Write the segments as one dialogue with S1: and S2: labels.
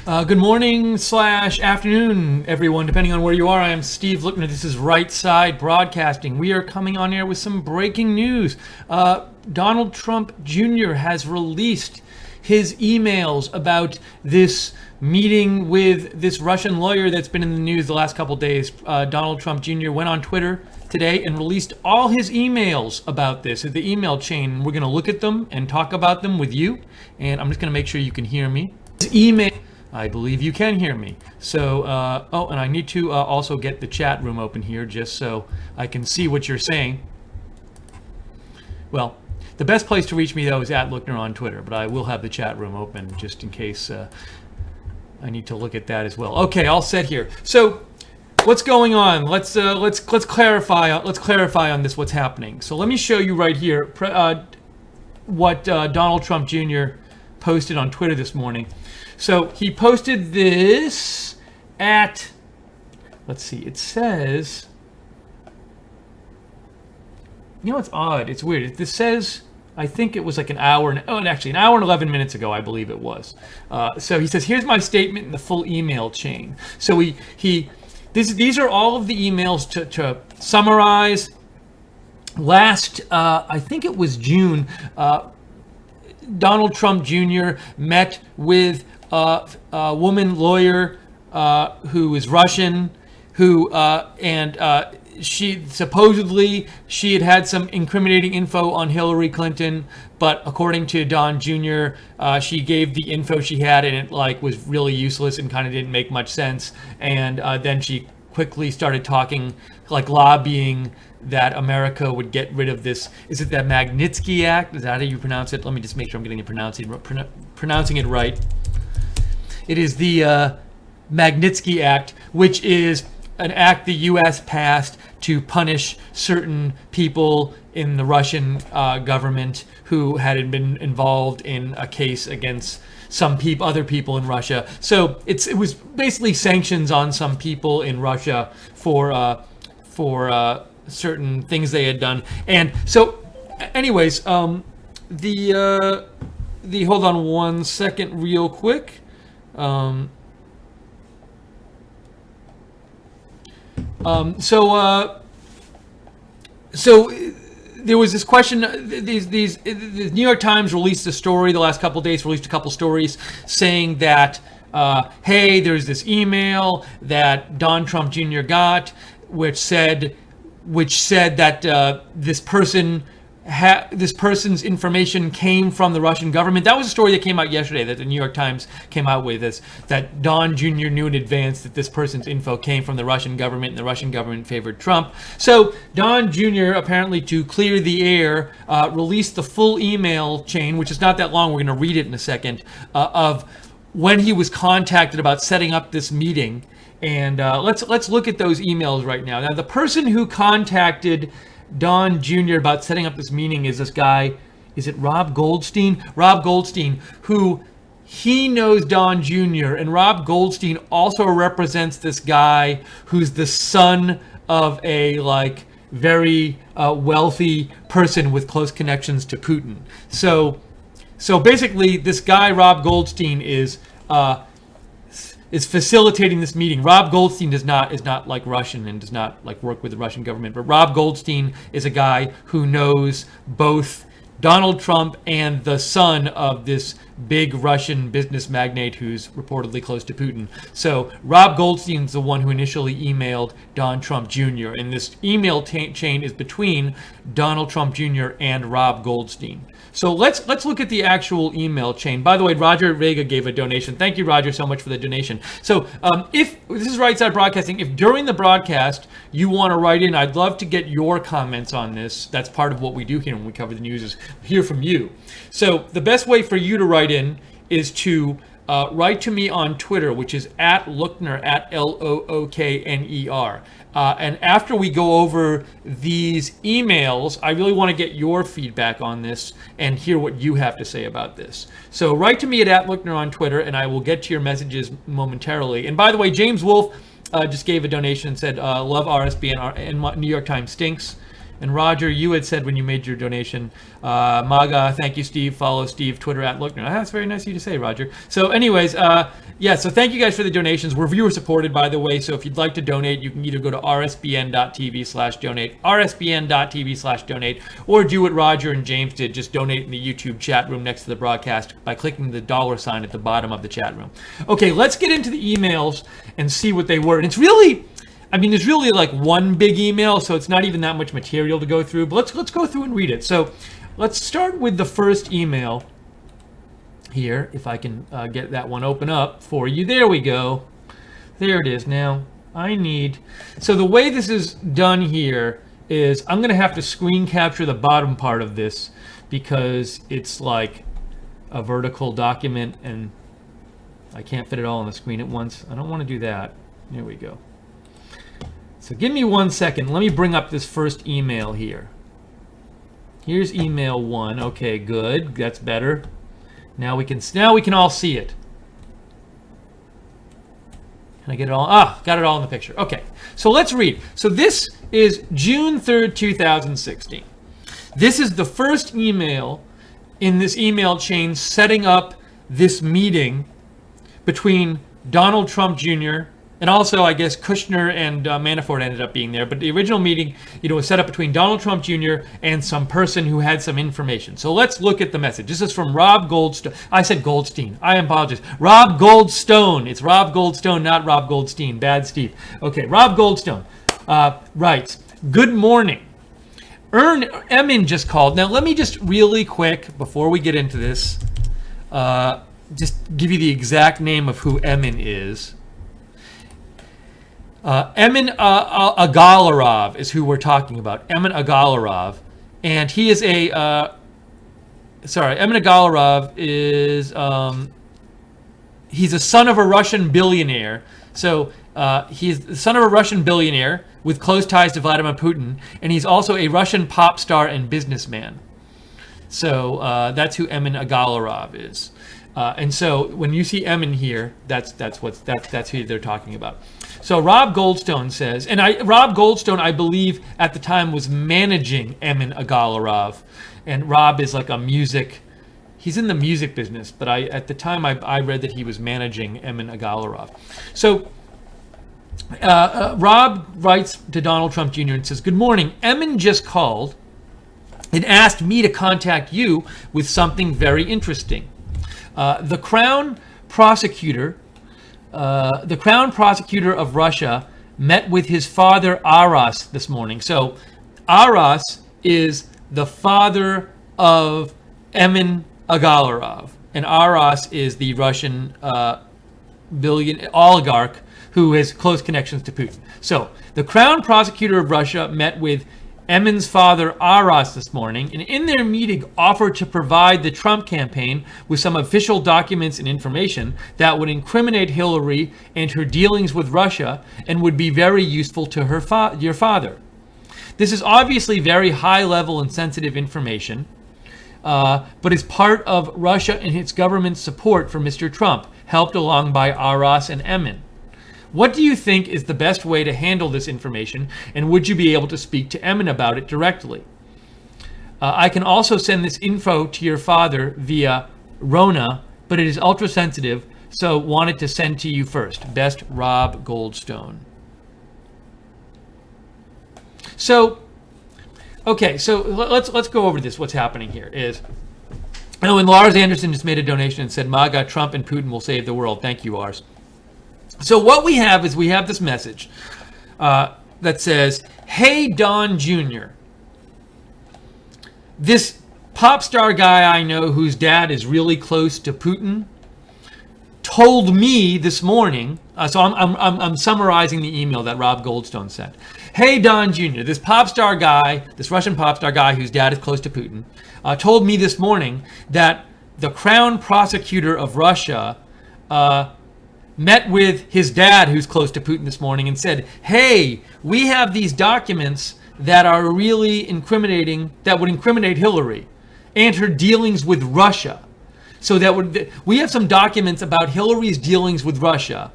S1: Good morning slash afternoon, everyone, depending on where you are. I am Steve Lookner. This is Right Side Broadcasting. We are coming on air with some breaking news. Donald Trump Jr. has released his emails about this meeting with this Russian lawyer that's been in the news the last couple days. Donald Trump Jr. went on Twitter today and released all his emails about this, the email chain. We're going to look at them and talk about them with you, and I'm just going to make sure you can hear me. His email... I believe you can hear me. So, and I need to also get the chat room open here just so I can see what you're saying. Well, the best place to reach me, though, is at Lookner on Twitter, but I will have the chat room open just in case I need to look at that as well. Okay, all set here. So, what's going on? Let's clarify. Let's clarify on this. What's happening? So, let me show you right here what Donald Trump Jr. posted on Twitter this morning. So he posted this at, let's see, it says, it's odd, it's weird. This says, I think it was like an hour and 11 minutes ago, I believe it was. So he says, here's my statement in the full email chain. So these are all of the emails to summarize. Last, I think it was June, Donald Trump Jr. met with a woman lawyer who is Russian, she supposedly had some incriminating info on Hillary Clinton, but according to Don Jr., she gave the info she had and it was really useless and kind of didn't make much sense. And then she quickly started talking, lobbying that America would get rid of this. Is it that Magnitsky Act? Is that how you pronounce it? Let me just make sure I'm getting it pronouncing it right. It is the Magnitsky Act, which is an act the U.S. passed to punish certain people in the Russian government who had been involved in a case against some other people in Russia. So it was basically sanctions on some people in Russia for certain things they had done. And so, anyways, hold on one second, real quick. So there was this question. The New York Times released a story the last couple of days. Released a couple stories saying that, hey, there's this email that Don Trump Jr. got, which said that this person's information came from the Russian government. That was a story that came out yesterday that the New York Times came out with, that Don Jr. knew in advance that this person's info came from the Russian government and the Russian government favored Trump. So Don Jr. apparently, to clear the air, released the full email chain, which is not that long. We're going to read it in a second, of when he was contacted about setting up this meeting. And let's look at those emails right now. Now, the person who contacted Don Jr. about setting up this meeting is this guy. Is it Rob Goldstein? Rob Goldstein, who he knows Don Jr. And Rob Goldstein also represents this guy who's the son of a very wealthy person with close connections to Putin. So basically, this guy Rob Goldstein is facilitating this meeting. Rob Goldstein is not like Russian and does not work with the Russian government, but Rob Goldstein is a guy who knows both Donald Trump and the son of this big Russian business magnate who's reportedly close to Putin. So Rob Goldstein's the one who initially emailed Don Trump Jr. And this email chain is between Donald Trump Jr. and Rob Goldstein. So let's look at the actual email chain. By the way, Roger Vega gave a donation. Thank you, Roger, so much for the donation. So if this is Right Side Broadcasting, if during the broadcast you want to write in, I'd love to get your comments on this. That's part of what we do here when we cover the news, is hear from you. So the best way for you to write in is to write to me on Twitter, which is at Lookner, at Lookner. And after we go over these emails, I really want to get your feedback on this and hear what you have to say about this. So write to me at Lookner on Twitter, and I will get to your messages momentarily. And by the way, James Wolf just gave a donation and said, love RSB and New York Times stinks. And Roger, you had said when you made your donation, MAGA, thank you, Steve. Follow Steve, Twitter @Lookner. That's very nice of you to say, Roger. So anyways, so thank you guys for the donations. We're viewer supported, by the way. So if you'd like to donate, you can either go to rsbn.tv/donate, rsbn.tv/donate, or do what Roger and James did, just donate in the YouTube chat room next to the broadcast by clicking the $ at the bottom of the chat room. Okay, let's get into the emails and see what they were. And it's really... there's really like one big email, so it's not even that much material to go through, but let's go through and read it. So let's start with the first email here, if I can get that one open up for you. There we go. There it is. Now, so the way this is done here is I'm going to have to screen capture the bottom part of this because it's like a vertical document and I can't fit it all on the screen at once. I don't want to do that. There we go. So give me 1 second. Let me bring up this first email here. Here's email 1. Okay, good. That's better. Now we can all see it. Can I get it all? Got it all in the picture. Okay. So let's read. So this is June 3rd, 2016. This is the first email in this email chain setting up this meeting between Donald Trump Jr. and also, I guess, Kushner and Manafort ended up being there. But the original meeting, was set up between Donald Trump Jr. and some person who had some information. So let's look at the message. This is from Rob Goldstone. I said Goldstein. I apologize. Rob Goldstone. It's Rob Goldstone, not Rob Goldstein. Bad Steve. Okay, Rob Goldstone writes, "Good morning. Emin just called." Now, let me just really quick, before we get into this, just give you the exact name of who Emin is. Emin Agalarov is who we're talking about. Emin Agalarov. And he is Emin Agalarov is, he's a son of a Russian billionaire. So he's the son of a Russian billionaire with close ties to Vladimir Putin. And he's also a Russian pop star and businessman. So that's who Emin Agalarov is. And so when you see Emin here, that's who they're talking about. So Rob Goldstone says, and Rob Goldstone, I believe, at the time was managing Emin Agalarov, and Rob is like he's in the music business, but at the time I read that he was managing Emin Agalarov. So Rob writes to Donald Trump Jr. and says, "Good morning. Emin just called and asked me to contact you with something very interesting. The Crown prosecutor of Russia met with his father Aras this morning." So Aras is the father of Emin Agalarov, and Aras is the Russian oligarch who has close connections to Putin. So the Crown prosecutor of Russia met with Emin's father Aras this morning, and in their meeting offered to provide the Trump campaign with some official documents and information that would incriminate Hillary and her dealings with Russia and would be very useful to your father. This is obviously very high level and sensitive information, but is part of Russia and its government's support for Mr. Trump, helped along by Aras and Emin. What do you think is the best way to handle this information, and would you be able to speak to Emin about it directly? I can also send this info to your father via Rona, but it is ultra sensitive, so wanted to send to you first. Best, Rob Goldstone. So, okay, so let's go over this. What's happening here is, and Lars Anderson just made a donation and said, "MAGA, Trump, and Putin will save the world." Thank you, Lars. So what we have is this message that says, "Hey, Don Jr., this pop star guy I know whose dad is really close to Putin told me this morning." So I'm summarizing the email that Rob Goldstone sent. "Hey, Don Jr., this pop star guy, this Russian pop star guy whose dad is close to Putin, told me this morning that the Crown prosecutor of Russia met with his dad, who's close to Putin, this morning and said, hey, we have these documents that are really incriminating, that would incriminate Hillary and her dealings with Russia. So we have some documents about Hillary's dealings with Russia,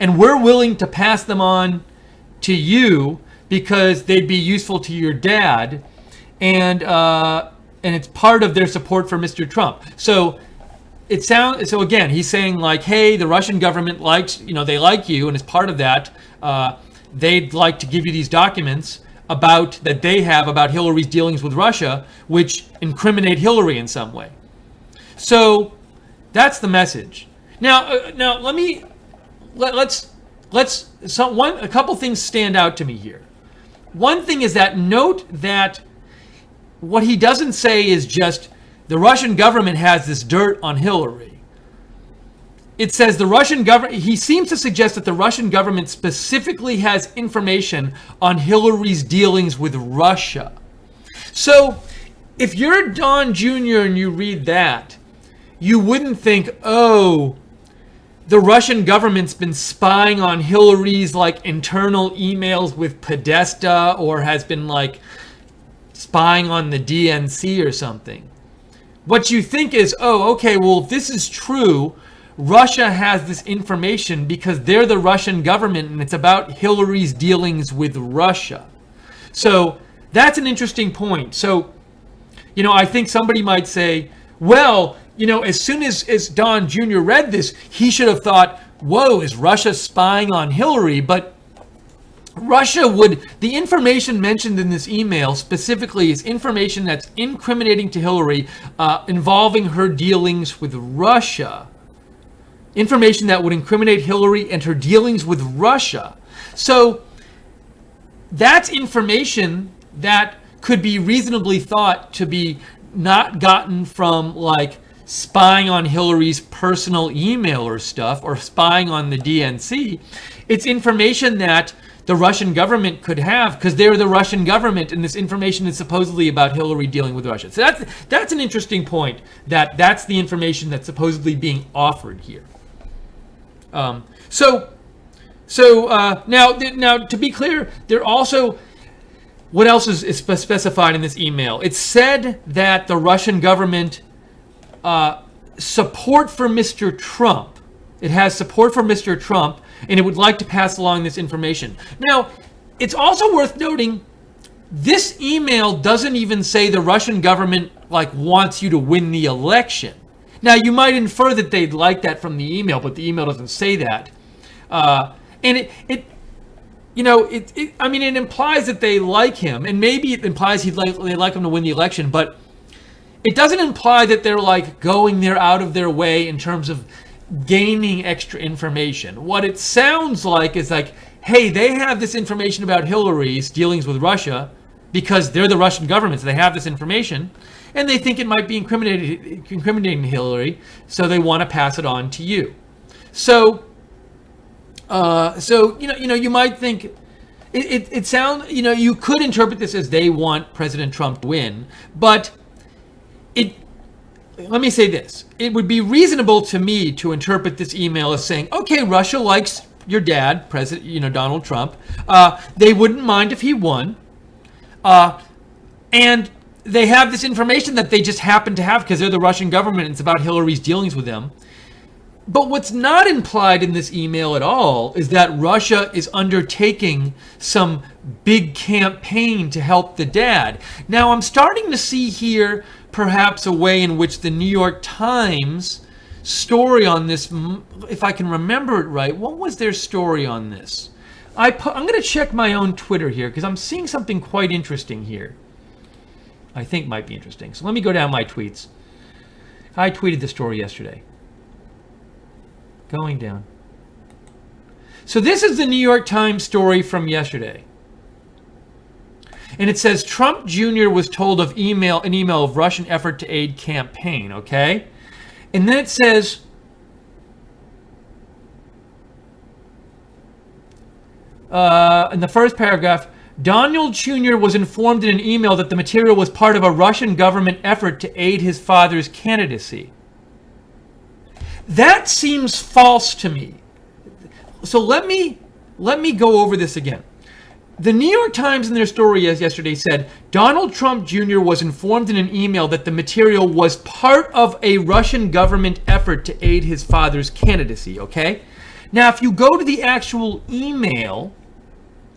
S1: and we're willing to pass them on to you because they'd be useful to your dad, and it's part of their support for Mr. Trump. So so again, he's saying like, hey, the Russian government likes, they like you, and as part of that, they'd like to give you these documents that they have about Hillary's dealings with Russia, which incriminate Hillary in some way. So that's the message. Now a couple things stand out to me here. One thing is that note that what he doesn't say is just the Russian government has this dirt on Hillary. It says the Russian government, he seems to suggest that the Russian government specifically has information on Hillary's dealings with Russia. So if you're Don Jr. and you read that, you wouldn't think, oh, the Russian government's been spying on Hillary's internal emails with Podesta, or has been spying on the DNC or something. What you think is, oh, okay, well, if this is true, Russia has this information because they're the Russian government and it's about Hillary's dealings with Russia. So that's an interesting point. So, I think somebody might say, well, as soon as Don Jr. read this, he should have thought, whoa, is Russia spying on Hillary? But the information mentioned in this email specifically is information that's incriminating to Hillary, involving her dealings with Russia. Information that would incriminate Hillary and her dealings with Russia. So that's information that could be reasonably thought to be not gotten from spying on Hillary's personal email or stuff, or spying on the DNC. It's information that the Russian government could have because they're the Russian government, and this information is supposedly about Hillary dealing with Russia. So that's an interesting point, that's the information that's supposedly being offered here. Now to be clear, there also, what else is specified in this email? It's said that the Russian government support for Mr. Trump. It has support for Mr. Trump, and it would like to pass along this information. Now, it's also worth noting, this email doesn't even say the Russian government wants you to win the election. Now, you might infer that they'd like that from the email, but the email doesn't say that. And it implies that they like him, and maybe it implies they like him to win the election, but it doesn't imply that they're going there out of their way in terms of gaining extra information. What it sounds like is hey, they have this information about Hillary's dealings with Russia because they're the Russian government, so they have this information, and they think it might be incriminating Hillary, so they want to pass it on to you. So you might think it sounds, you could interpret this as they want President Trump to win, but let me say this. It would be reasonable to me to interpret this email as saying, okay, Russia likes your dad, President, Donald Trump. They wouldn't mind if he won. And they have this information that they just happen to have because they're the Russian government and it's about Hillary's dealings with them. But what's not implied in this email at all is that Russia is undertaking some big campaign to help the dad. Now, I'm starting to see here perhaps a way in which the New York Times story on this, if I can remember it right, what was their story on this? I'm going to check my own Twitter here because I'm seeing something quite interesting here. I think might be interesting. So let me go down my tweets. I tweeted the story yesterday. Going down. So this is the New York Times story from yesterday. And it says Trump Jr. was told of an email of Russian effort to aid campaign, okay? And then it says, in the first paragraph, Donald Jr. was informed in an email that the material was part of a Russian government effort to aid his father's candidacy. That seems false to me. So let me go over this again. The New York Times in their story yesterday said Donald Trump Jr. was informed in an email that the material was part of a Russian government effort to aid his father's candidacy, okay? Now, if you go to the actual email,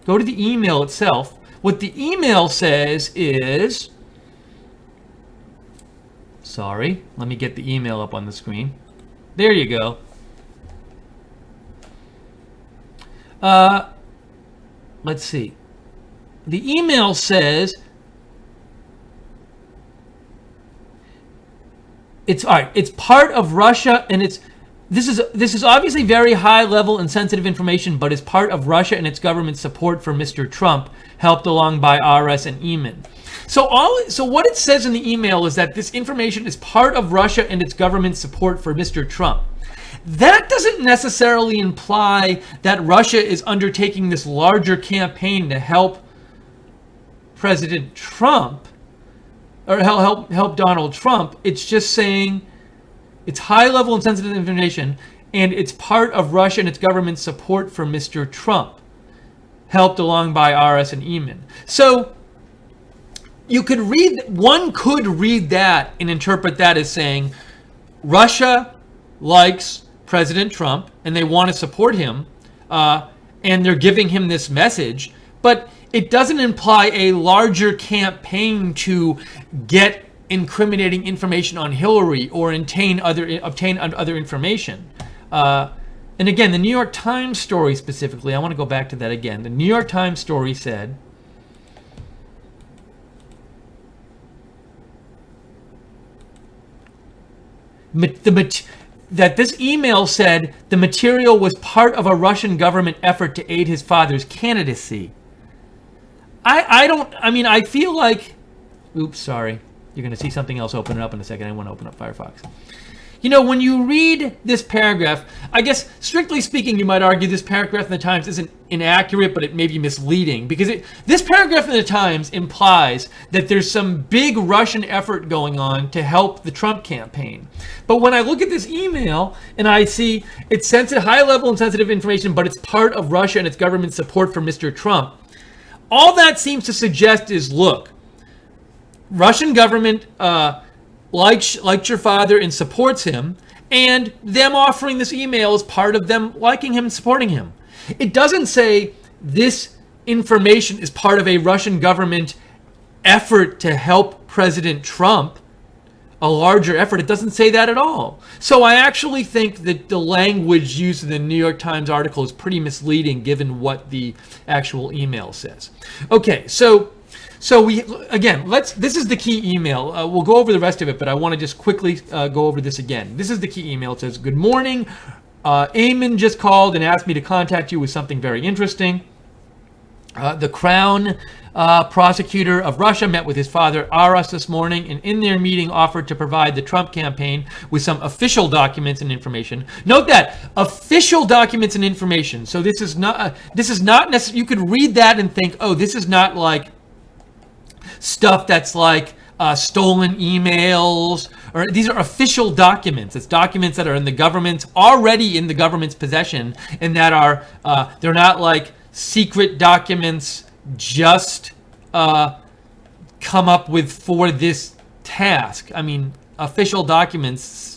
S1: Go to the email itself. What the email says is, sorry, let me get the email up on the screen. There you go. Let's see. The email says, it's all right. It's part of Russia, and this is obviously very high level and sensitive information, but it's part of Russia and its government support for Mr. Trump, helped along by RS and Eamon. So what it says in the email is that this information is part of Russia and its government support for Mr. Trump. That doesn't necessarily imply that Russia is undertaking this larger campaign to help President Trump, or help Donald Trump. It's just saying it's high level and sensitive information, and it's part of Russia and its government support for Mr. Trump, helped along by RS and Eamon. So one could read that and interpret that as saying Russia likes President Trump and they want to support him, and they're giving him this message, but it doesn't imply a larger campaign to get incriminating information on Hillary or obtain other information. And again, the New York Times story specifically, I want to go back to that again. The New York Times story said, that this email said the material was part of a Russian government effort to aid his father's candidacy. I feel like, oops, sorry. You're going to see something else open up in a second. I want to open up Firefox. When you read this paragraph, I guess, strictly speaking, you might argue this paragraph in the Times isn't inaccurate, but it may be misleading. Because this paragraph in the Times implies that there's some big Russian effort going on to help the Trump campaign. But when I look at this email and I see it's high-level and sensitive information, but it's part of Russia and its government support for Mr. Trump, all that seems to suggest is, look, Russian government likes your father and supports him, and them offering this email is part of them liking him and supporting him. It doesn't say this information is part of a Russian government effort to help President Trump, a larger effort. It doesn't say that at all. So I actually think that the language used in the New York Times article is pretty misleading given what the actual email says. Okay, so this is the key email. We'll go over the rest of it, but I want to just quickly go over this again. This is the key email. It says, "Good morning. Eamon just called and asked me to contact you with something very interesting. The Crown prosecutor of Russia met with his father, Aras, this morning, and in their meeting offered to provide the Trump campaign with some official documents and information." Note that, official documents and information. So this is not necessarily, you could read that and think, oh, this is not like stuff that's like stolen emails, or these are official documents. It's documents that are already in the government's possession, and that are they're not like secret documents just come up with for this task. I mean, official documents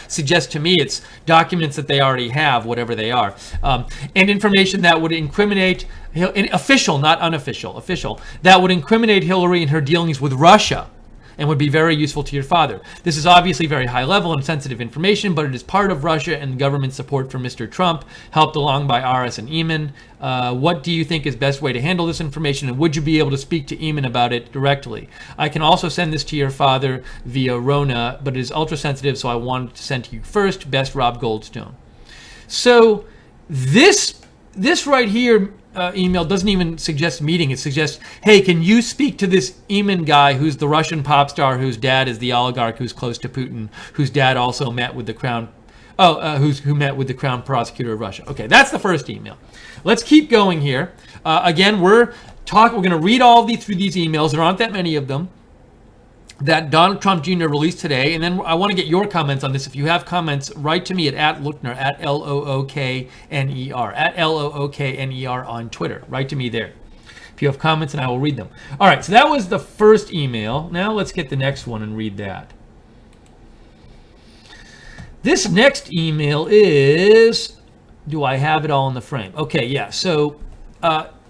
S1: suggest to me it's documents that they already have, whatever they are, and information that would incriminate, official, not unofficial, official, that would incriminate Hillary in her dealings with Russia and would be very useful to your father. This is obviously very high level and sensitive information, but it is part of Russia and government support for Mr. Trump, helped along by RS and Eamon. What do you think is best way to handle this information, and would you be able to speak to Eamon about it directly? I can also send this to your father via Rona, but it is ultra sensitive, so I wanted to send to you first. Best, Rob Goldstone. So this right here, email doesn't even suggest meeting. It suggests, hey, can you speak to this Eamon guy who's the Russian pop star whose dad is the oligarch who's close to Putin, whose dad also met with the crown, who met with the crown prosecutor of Russia. Okay, that's the first email. Let's keep going here. Again, we're going to read all through these emails. There aren't that many of them that Donald Trump Jr. released today. And then I want to get your comments on this. If you have comments, write to me at @Lookner, @LOOKNER, @LOOKNER on Twitter. Write to me there if you have comments, and I will read them. All right, so that was the first email. Now let's get the next one and read that. This next email is, do I have it all in the frame? Okay, yeah. So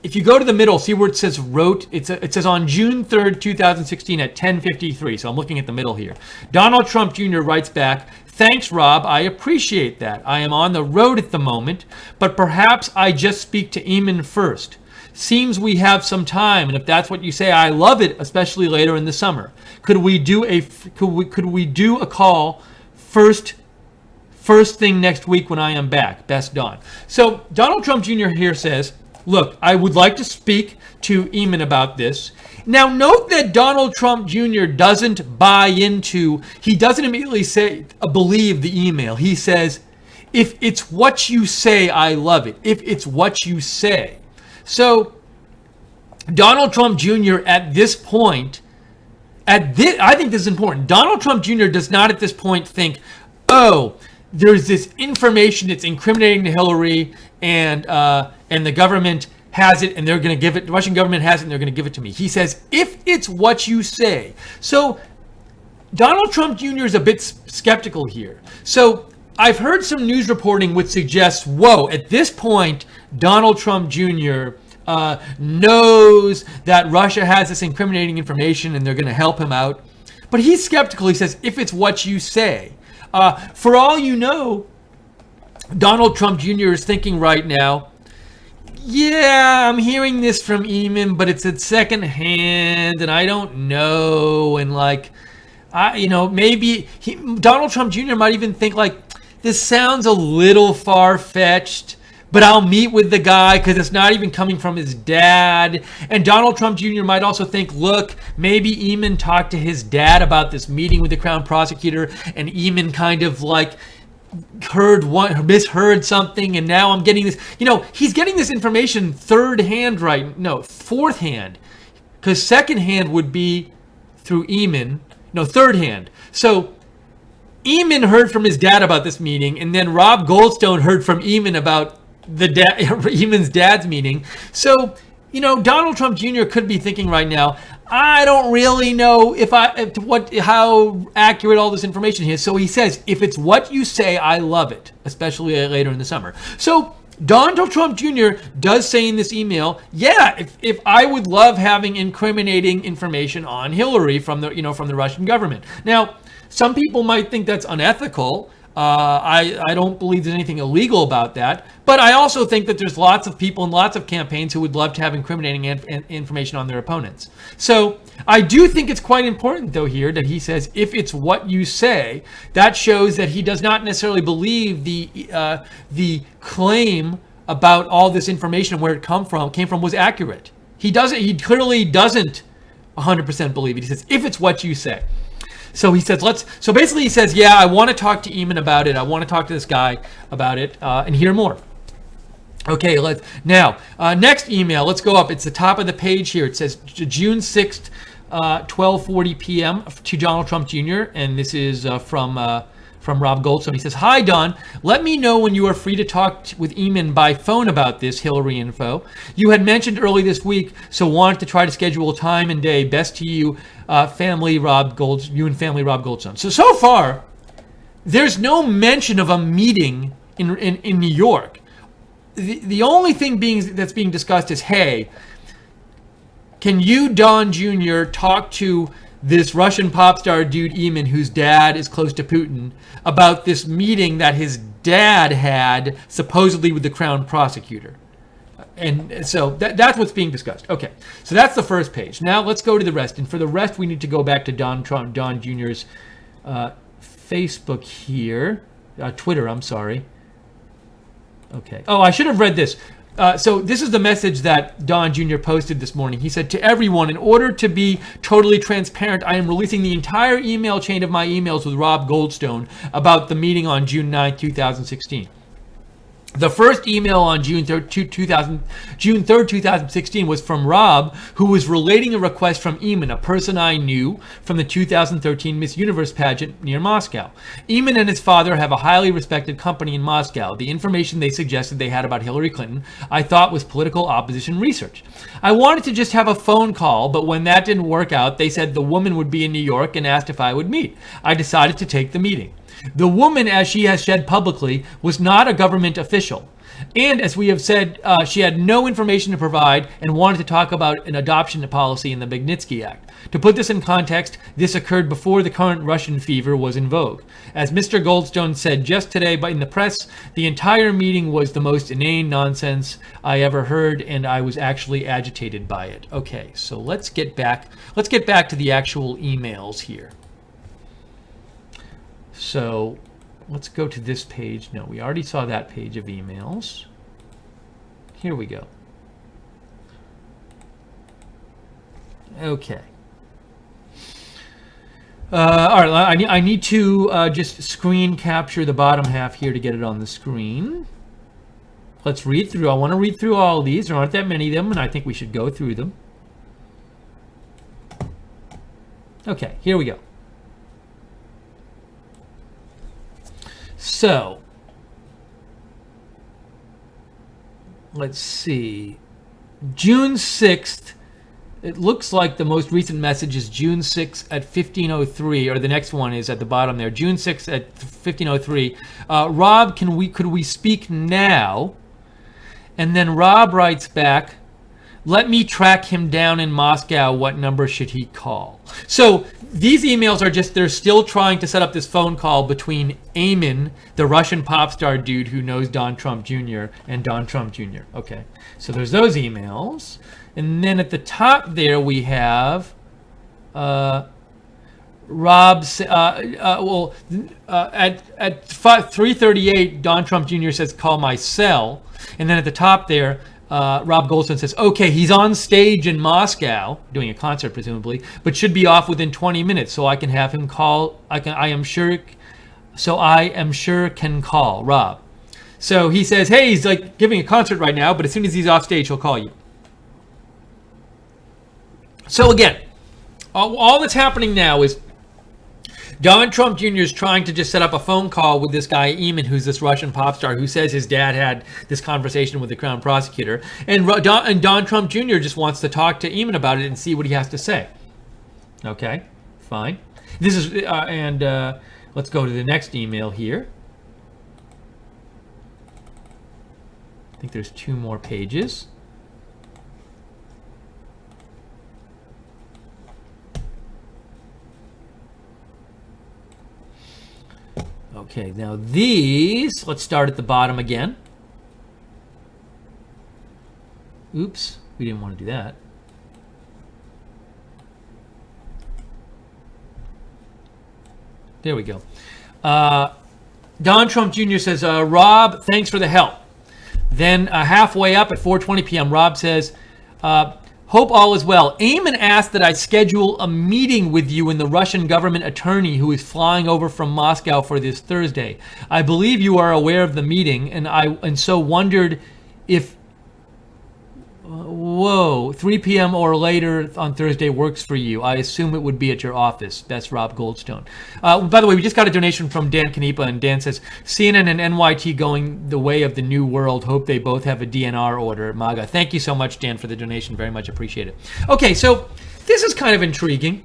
S1: if you go to the middle, see where it says wrote, it says on June 3rd, 2016 at 10:53. So I'm looking at the middle here. Donald Trump Jr. writes back, "Thanks, Rob. I appreciate that. I am on the road at the moment, but perhaps I just speak to Eamon first. Seems we have some time, and if that's what you say, I love it, especially later in the summer. Could we do a call first thing next week when I am back? Best, Don." So Donald Trump Jr. here says, look, I would like to speak to Eamon about this. Now, note that Donald Trump Jr. doesn't buy into, he doesn't immediately say, believe the email. He says, if it's what you say, I love it. If it's what you say. So Donald Trump Jr. at this point, I think this is important. Donald Trump Jr. does not at this point think, oh, there's this information that's incriminating to Hillary, and the government has it, and they're going to give it. The Russian government has it, and they're going to give it to me. He says, if it's what you say. So Donald Trump Jr. is a bit skeptical here. So I've heard some news reporting which suggests, whoa, at this point, Donald Trump Jr. Knows that Russia has this incriminating information, and they're going to help him out. But he's skeptical. He says, if it's what you say. For all you know, Donald Trump Jr. is thinking right now, yeah, I'm hearing this from Eamon, but it's at second hand, and I don't know. And maybe Donald Trump Jr. might even think this sounds a little far-fetched, but I'll meet with the guy because it's not even coming from his dad. And Donald Trump Jr. might also think, look, maybe Eamon talked to his dad about this meeting with the Crown Prosecutor, and Eamon kind of misheard something, and now I'm getting this. He's getting this information fourth hand, because second hand would be through Eamon. No, third hand. So Eamon heard from his dad about this meeting, and then Rob Goldstone heard from Eamon about Eamon's dad's meeting. So, Donald Trump Jr. could be thinking right now, I don't really know how accurate all this information is. So he says, if it's what you say, I love it, especially later in the summer. So Donald Trump Jr. does say in this email, yeah, if I would love having incriminating information on Hillary from the Russian government. Now, some people might think that's unethical. I don't believe there's anything illegal about that, but I also think that there's lots of people and lots of campaigns who would love to have incriminating information on their opponents. So I do think it's quite important, though, here that he says, if it's what you say, that shows that he does not necessarily believe the claim about all this information and where it came from was accurate. He clearly doesn't 100% believe it. He says, if it's what you say. So he says, basically he says, yeah, I want to talk to Eamon about it. I want to talk to this guy about it and hear more. Okay, next email, let's go up. It's the top of the page here. It says June 6th, 12:40 p.m. to Donald Trump Jr. And this is from Rob Goldstone. He says, hi, Don. Let me know when you are free to talk with Eamon by phone about this Hillary info. You had mentioned early this week, so wanted to try to schedule a time and day. Best to you, family Rob Goldstone. So far, there's no mention of a meeting in New York. The only thing that's being discussed is, hey, can you, Don Jr., talk to this Russian pop star dude Eamon, whose dad is close to Putin, about this meeting that his dad had supposedly with the Crown Prosecutor. And so that's what's being discussed. Okay, so that's the first page. Now let's go to the rest. And for the rest, we need to go back to Don Jr.'s Facebook here. Twitter, I'm sorry. Okay. Oh, I should have read this. So this is the message that Don Jr. posted this morning. He said, to everyone, in order to be totally transparent, I am releasing the entire email chain of my emails with Rob Goldstone about the meeting on June 9th, 2016. The first email on June 3rd, 2016 was from Rob, who was relating a request from Eamon, a person I knew from the 2013 Miss Universe pageant near Moscow. Eamon and his father have a highly respected company in Moscow. The information they suggested they had about Hillary Clinton, I thought was political opposition research. I wanted to just have a phone call, but when that didn't work out, they said the woman would be in New York and asked if I would meet. I decided to take the meeting. The woman, as she has said publicly, was not a government official. And as we have said, she had no information to provide and wanted to talk about an adoption policy in the Magnitsky Act. To put this in context, this occurred before the current Russian fever was in vogue. As Mr. Goldstone said just today in the press, the entire meeting was the most inane nonsense I ever heard, and I was actually agitated by it. Okay, so let's get back to the actual emails here. So let's go to this page. No, we already saw that page of emails. Here we go. Okay. All right, I need to just screen capture the bottom half here to get it on the screen. Let's read through. I want to read through all of these. There aren't that many of them, and I think we should go through them. Okay, here we go. So, let's see. June 6th. It looks like the most recent message is June 6th at 15:03, or the next one is at the bottom there. June 6th at 15:03. Rob, could we speak now? And then Rob writes back, let me track him down in Moscow. What number should he call? So these emails are they're still trying to set up this phone call between Eamon, the Russian pop star dude who knows Don Trump Jr., and Don Trump Jr. Okay, so there's those emails. And then at the top there we have Rob's, at 3:38, Don Trump Jr. says, call my cell. And then at the top there, Rob Goldstone says, okay, he's on stage in Moscow, doing a concert presumably, but should be off within 20 minutes, so I can have him call, I am sure can call Rob. So he says, hey, he's like giving a concert right now, but as soon as he's off stage, he'll call you. So again, all that's happening now is Don Trump Jr. is trying to just set up a phone call with this guy, Eamon, who's this Russian pop star who says his dad had this conversation with the Crown Prosecutor. And Don Trump Jr. just wants to talk to Eamon about it and see what he has to say. Okay, fine. This is, let's go to the next email here. I think there's 2 more pages. Okay, now these, let's start at the bottom again. Oops, we didn't want to do that. There we go. Don Trump Jr. says, Rob, thanks for the help. Then halfway up at 4:20 p.m., Rob says, hope all is well. Eamon asked that I schedule a meeting with you and the Russian government attorney who is flying over from Moscow for this Thursday. I believe you are aware of the meeting, and so wondered if 3 p.m. or later on Thursday works for you. I assume it would be at your office. That's Rob Goldstone. By the way, we just got a donation from Dan Canepa, and Dan says, CNN and NYT going the way of the new world. Hope they both have a DNR order. MAGA. Thank you so much, Dan, for the donation. Very much appreciate it. Okay, so this is kind of intriguing.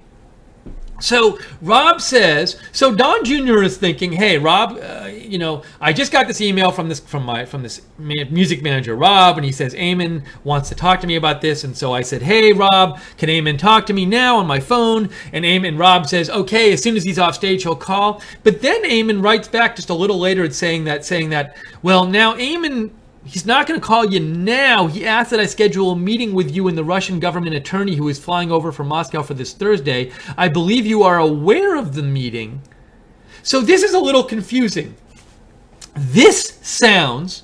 S1: So Rob says, so Don Jr. is thinking, hey, Rob, I just got this email from this music manager, Rob, and he says Eamon wants to talk to me about this. And so I said, hey, Rob, can Eamon talk to me now on my phone? And Rob says, okay, as soon as he's off stage, he'll call. But then Eamon writes back just a little later saying that, well, now Eamon, he's not going to call you now. He asked that I schedule a meeting with you and the Russian government attorney who is flying over from Moscow for this Thursday. I believe you are aware of the meeting. So this is a little confusing. This sounds,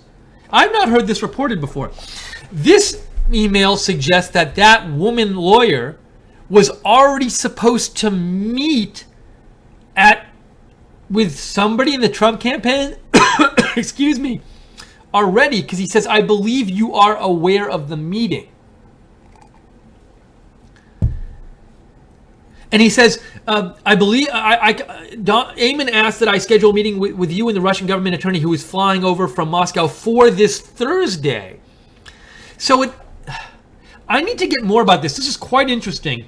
S1: I've not heard this reported before. This email suggests that that woman lawyer was already supposed to meet with somebody in the Trump campaign. Excuse me. Already, because he says, I believe you are aware of the meeting. And he says, I believe, Eamon asked that I schedule a meeting with you and the Russian government attorney who is flying over from Moscow for this Thursday. So I need to get more about this. This is quite interesting.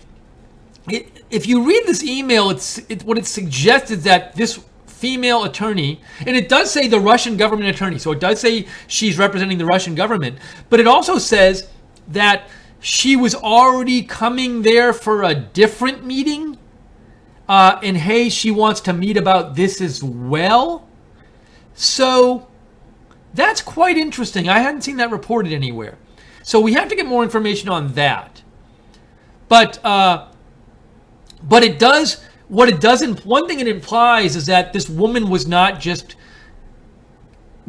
S1: If you read this email, what it suggests is that this female attorney, and it does say the Russian government attorney, so it does say she's representing the Russian government, but it also says that she was already coming there for a different meeting, and hey, she wants to meet about this as well. So that's quite interesting. I hadn't seen that reported anywhere. So we have to get more information on that. But it does, what it doesn't, one thing it implies is that this woman was not just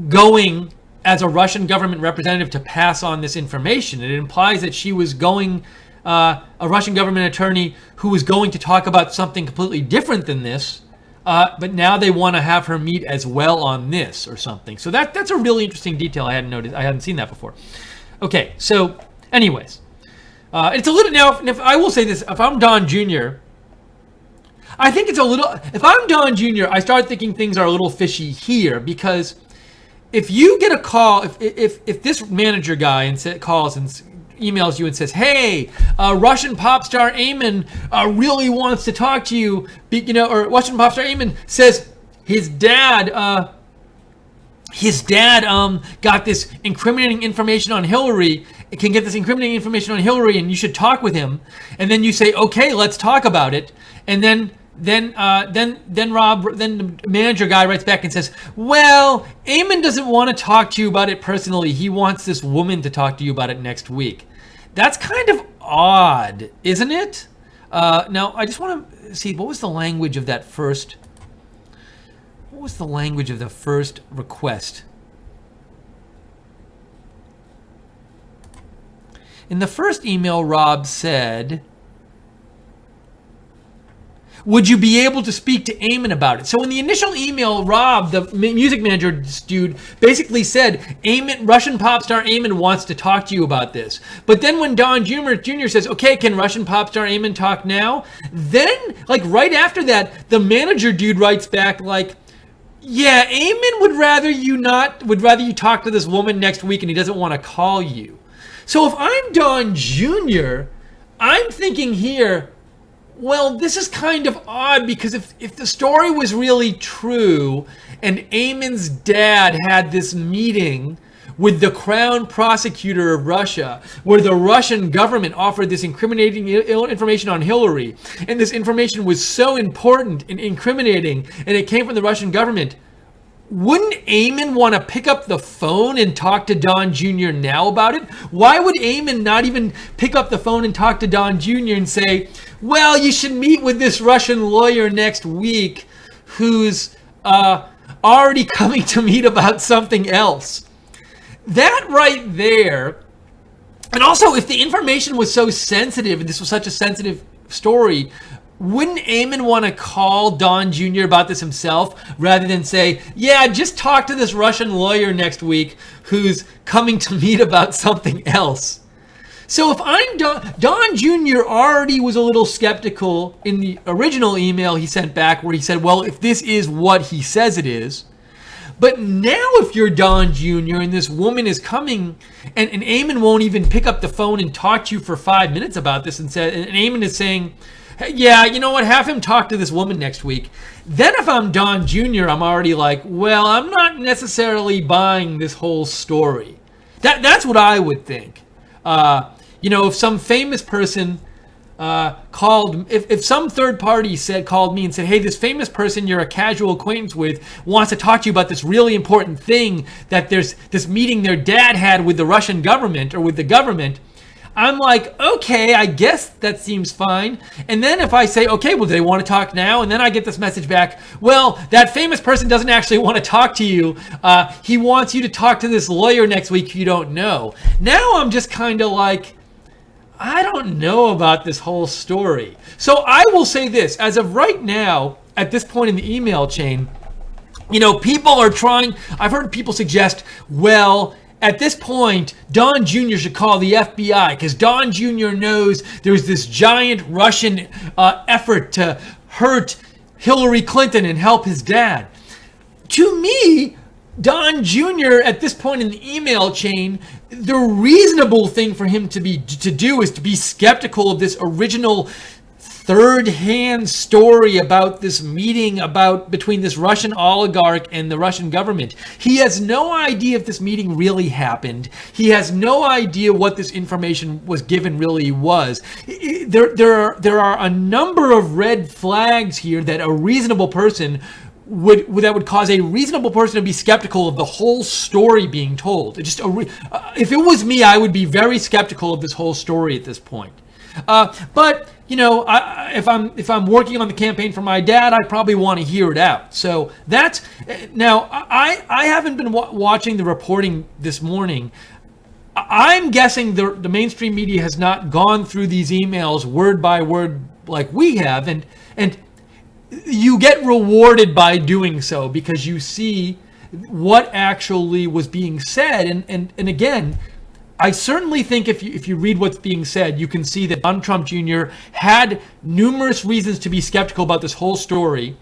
S1: going as a Russian government representative to pass on this information. It implies that she was going, a Russian government attorney who was going to talk about something completely different than this, but now they want to have her meet as well on this or something. So that's a really interesting detail I hadn't noticed. I hadn't seen that before. Okay, so anyways, it's a little, now if I will say this, if I'm Don Jr., I think it's a little, if I'm Don Jr., I start thinking things are a little fishy here, because if you get a call, if this manager guy and calls and emails you and says, hey, Russian pop star Eamon really wants to talk to you, or Russian pop star Eamon says his dad got this incriminating information on Hillary, can get this incriminating information on Hillary, and you should talk with him. And then you say, okay, let's talk about it. And then the manager guy writes back and says, well, Eamon doesn't want to talk to you about it personally. He wants this woman to talk to you about it next week. That's kind of odd, isn't it? Now, I just want to see, what was the language of that first? What was the language of the first request? In the first email, Rob said, would you be able to speak to Eamon about it? So in the initial email, Rob, the music manager dude, basically said, Russian pop star Eamon wants to talk to you about this. But then when Don Jr. says, okay, can Russian pop star Eamon talk now? Then, like right after that, the manager dude writes back like, yeah, Eamon would rather you talk to this woman next week, and he doesn't want to call you. So if I'm Don Jr., I'm thinking here, well, this is kind of odd, because if the story was really true and Eamon's dad had this meeting with the crown prosecutor of Russia, where the Russian government offered this incriminating information on Hillary, and this information was so important and incriminating, and it came from the Russian government, wouldn't Eamon want to pick up the phone and talk to Don Jr. now about it? Why would Eamon not even pick up the phone and talk to Don Jr. and say, well, you should meet with this Russian lawyer next week who's already coming to meet about something else? That right there, and also if the information was so sensitive and this was such a sensitive story, wouldn't Eamon want to call Don Jr. about this himself rather than say, yeah, just talk to this Russian lawyer next week who's coming to meet about something else? So if I'm Don Jr. already was a little skeptical in the original email he sent back, where he said, well, if this is what he says it is. But now if you're Don Jr. and this woman is coming and Eamon won't even pick up the phone and talk to you for 5 minutes about this, and Eamon is saying, hey, yeah, you know what, have him talk to this woman next week. Then if I'm Don Jr., I'm already like, well, I'm not necessarily buying this whole story. That's what I would think. If some famous person called, if some third party called me and said, hey, this famous person you're a casual acquaintance with wants to talk to you about this really important thing, that there's this meeting their dad had with the Russian government or with the government, I'm like, okay, I guess that seems fine. And then if I say, okay, well, do they want to talk now? And then I get this message back, well, that famous person doesn't actually want to talk to you. He wants you to talk to this lawyer next week you don't know. Now I'm just kind of like, I don't know about this whole story. So I will say this, as of right now, at this point in the email chain, people are trying, I've heard people suggest, well, at this point, Don Jr. should call the FBI, because Don Jr. knows there's this giant Russian effort to hurt Hillary Clinton and help his dad. To me, Don Jr. at this point in the email chain, the reasonable thing for him to do is to be skeptical of this original third-hand story about this meeting between this Russian oligarch and the Russian government. He has no idea if this meeting really happened. He has no idea what this information was given really was. There are a number of red flags here that a reasonable person would cause a reasonable person to be skeptical of the whole story being told. If it was me, I would be very skeptical of this whole story at this point. But if I'm working on the campaign for my dad, I probably want to hear it out. So that's now. I haven't been watching the reporting this morning. I'm guessing the mainstream media has not gone through these emails word by word like we have, and you get rewarded by doing so because you see what actually was being said. And again, I certainly think if you read what's being said, you can see that Donald Trump Jr. had numerous reasons to be skeptical about this whole story,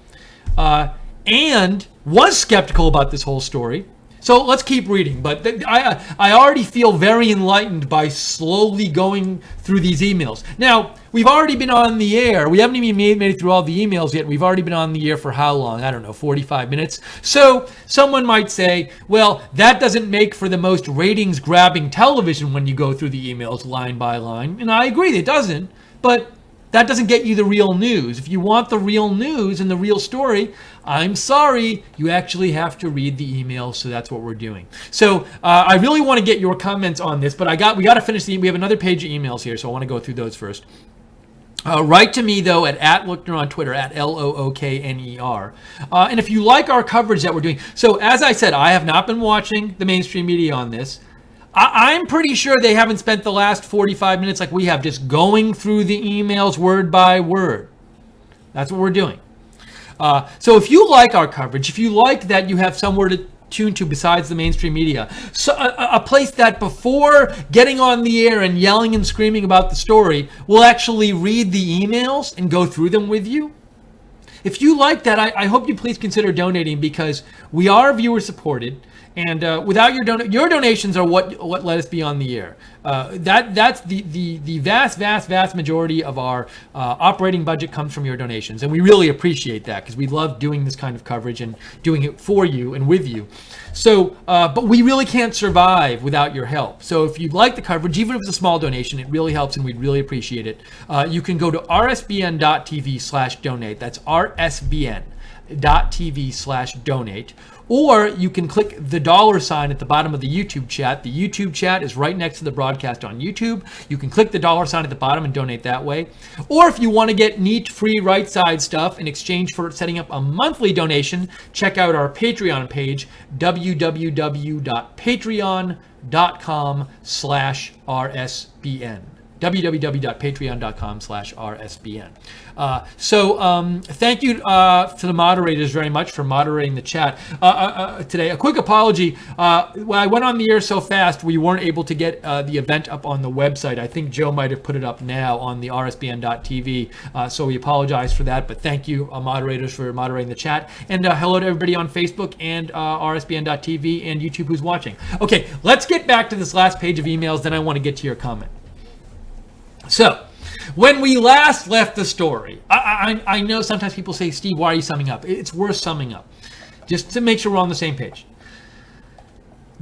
S1: and was skeptical about this whole story. So let's keep reading. But I already feel very enlightened by slowly going through these emails. Now, we've already been on the air. We haven't even made it through all the emails yet. We've already been on the air for how long? I don't know, 45 minutes. So someone might say, well, that doesn't make for the most ratings-grabbing television when you go through the emails line by line. And I agree, it doesn't. But that doesn't get you the real news. If you want the real news and the real story, I'm sorry, you actually have to read the emails. So that's what we're doing. So I really want to get your comments on this, but we got to finish we have another page of emails here, so I want to go through those first. Write to me, though, at @Lookner on Twitter, @LOOKNER. And if you like our coverage that we're doing, so as I said, I have not been watching the mainstream media on this. I'm pretty sure they haven't spent the last 45 minutes like we have, just going through the emails word by word. That's what we're doing. So if you like our coverage, if you like that you have somewhere to tune to besides the mainstream media, so a place that before getting on the air and yelling and screaming about the story will actually read the emails and go through them with you. If you like that, I hope you please consider donating, because we are viewer supported. And without your donations are what let us be on the air. That's the vast majority of our operating budget comes from your donations, and we really appreciate that because we love doing this kind of coverage and doing it for you and with you. So, but we really can't survive without your help. So if you like the coverage, even if it's a small donation, it really helps and we'd really appreciate it. You can go to rsbn.tv/donate. That's rsbn.tv/donate. Or you can click the $sign at the bottom of the YouTube chat. The YouTube chat is right next to the broadcast on YouTube. You can click the $sign at the bottom and donate that way. Or if you want to get neat, free, right side stuff in exchange for setting up a monthly donation, check out our Patreon page, www.patreon.com/RSBN. www.patreon.com/RSBN. Thank you to the moderators very much for moderating the chat today. A quick apology. When I went on the air so fast, we weren't able to get the event up on the website. I think Joe might have put it up now on the rsbn.tv. So we apologize for that. But thank you, moderators, for moderating the chat. And hello to everybody on Facebook and rsbn.tv and YouTube who's watching. Okay, let's get back to this last page of emails. Then I want to get to your comment. So, when we last left the story, I know sometimes people say, Steve, why are you summing up? It's worth summing up, just to make sure we're on the same page.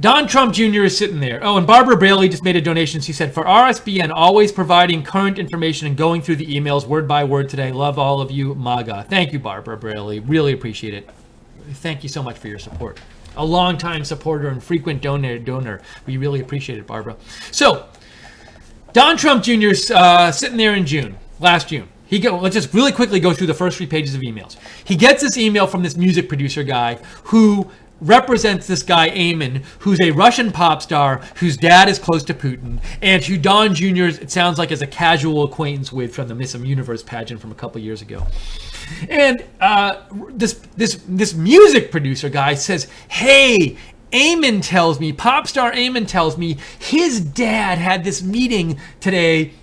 S1: Don Trump Jr. is sitting there. Oh, and Barbara Braley just made a donation. She said, for RSBN, always providing current information and going through the emails word by word today. Love all of you, MAGA. Thank you, Barbara Braley. Really appreciate it. Thank you so much for your support. A longtime supporter and frequent donor. We really appreciate it, Barbara. So, Don Trump Jr. is sitting there in last June. Let's just really quickly go through the first 3 pages of emails. He gets this email from this music producer guy who represents this guy, Eamon, who's a Russian pop star whose dad is close to Putin, and who Don Jr., it sounds like, is a casual acquaintance with from the Miss Universe pageant from a couple years ago. And this music producer guy says, hey, pop star Eamon tells me his dad had this meeting today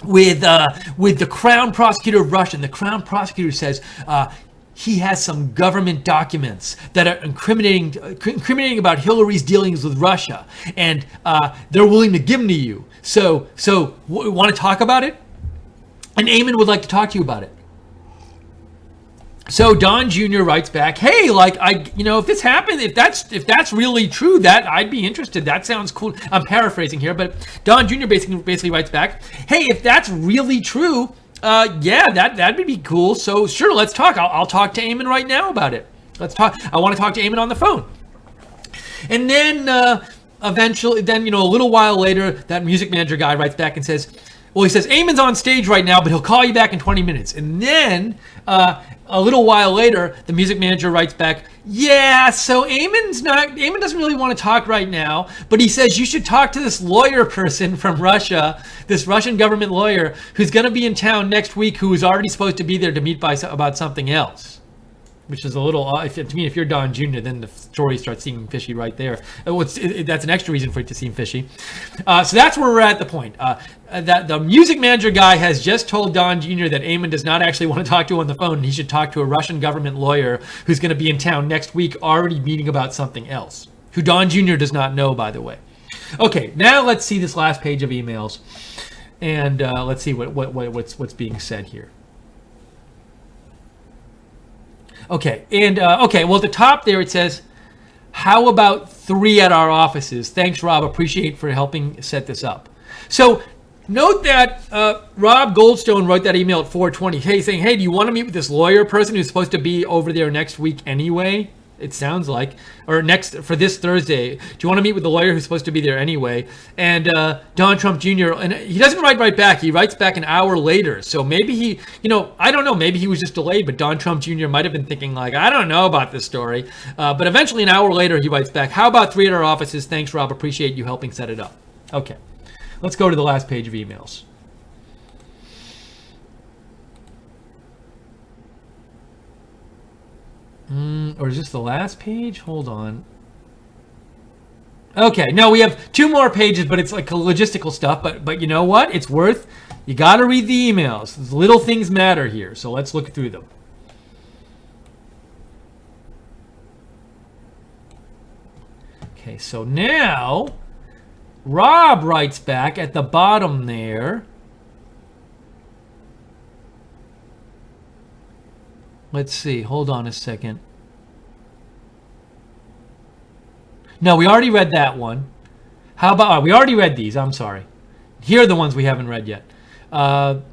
S1: with the Crown Prosecutor of Russia. And the Crown Prosecutor says he has some government documents that are incriminating about Hillary's dealings with Russia, and they're willing to give them to you. So want to talk about it? and Eamon would like to talk to you about it. So Don Jr. writes back, hey, like, if this happened, if that's really true, that I'd be interested. That sounds cool. I'm paraphrasing here, but Don Jr. basically writes back, hey, if that's really true, yeah, that'd be cool. So sure, let's talk. I'll talk to Eamon right now about it. Let's talk. I want to talk to Eamon on the phone. And then eventually, a little while later, that music manager guy writes back and says, well, he says, Eamon's on stage right now, but he'll call you back in 20 minutes. And then a little while later, the music manager writes back, yeah, so Eamon doesn't really want to talk right now, but he says you should talk to this lawyer person from Russia, this Russian government lawyer who's going to be in town next week, who is already supposed to be there to meet about something else. Which is a little, to me, if you're Don Jr., then the story starts seeming fishy right there. That's an extra reason for it to seem fishy. So that's where we're at the point. That the music manager guy has just told Don Jr. that Eamon does not actually want to talk to on the phone, and he should talk to a Russian government lawyer who's going to be in town next week, already meeting about something else, who Don Jr. does not know, by the way. Okay, now let's see this last page of emails, and let's see what's being said here. Okay, and well, at the top there it says, how about 3 at our offices? Thanks, Rob. Appreciate for helping set this up. So note that Rob Goldstone wrote that email at 4:20, saying, hey, do you want to meet with this lawyer person who's supposed to be over there next week anyway? It sounds like, or for this Thursday. Do you want to meet with the lawyer who's supposed to be there anyway? And Don Trump Jr., and he doesn't write right back. He writes back an hour later. So maybe he, I don't know. Maybe he was just delayed, but Don Trump Jr. might have been thinking like, I don't know about this story. But eventually an hour later, he writes back, how about 3 at our offices? Thanks, Rob. Appreciate you helping set it up. Okay, let's go to the last page of emails. Or is this the last page? Hold on. Okay, no, we have 2 more pages, but it's like logistical stuff. But you know what? It's worth. You got to read the emails. These little things matter here. So let's look through them. Okay, so now Rob writes back at the bottom there. Let's see. Hold on a second. No, we already read that one. How about... we already read these. I'm sorry. Here are the ones we haven't read yet. And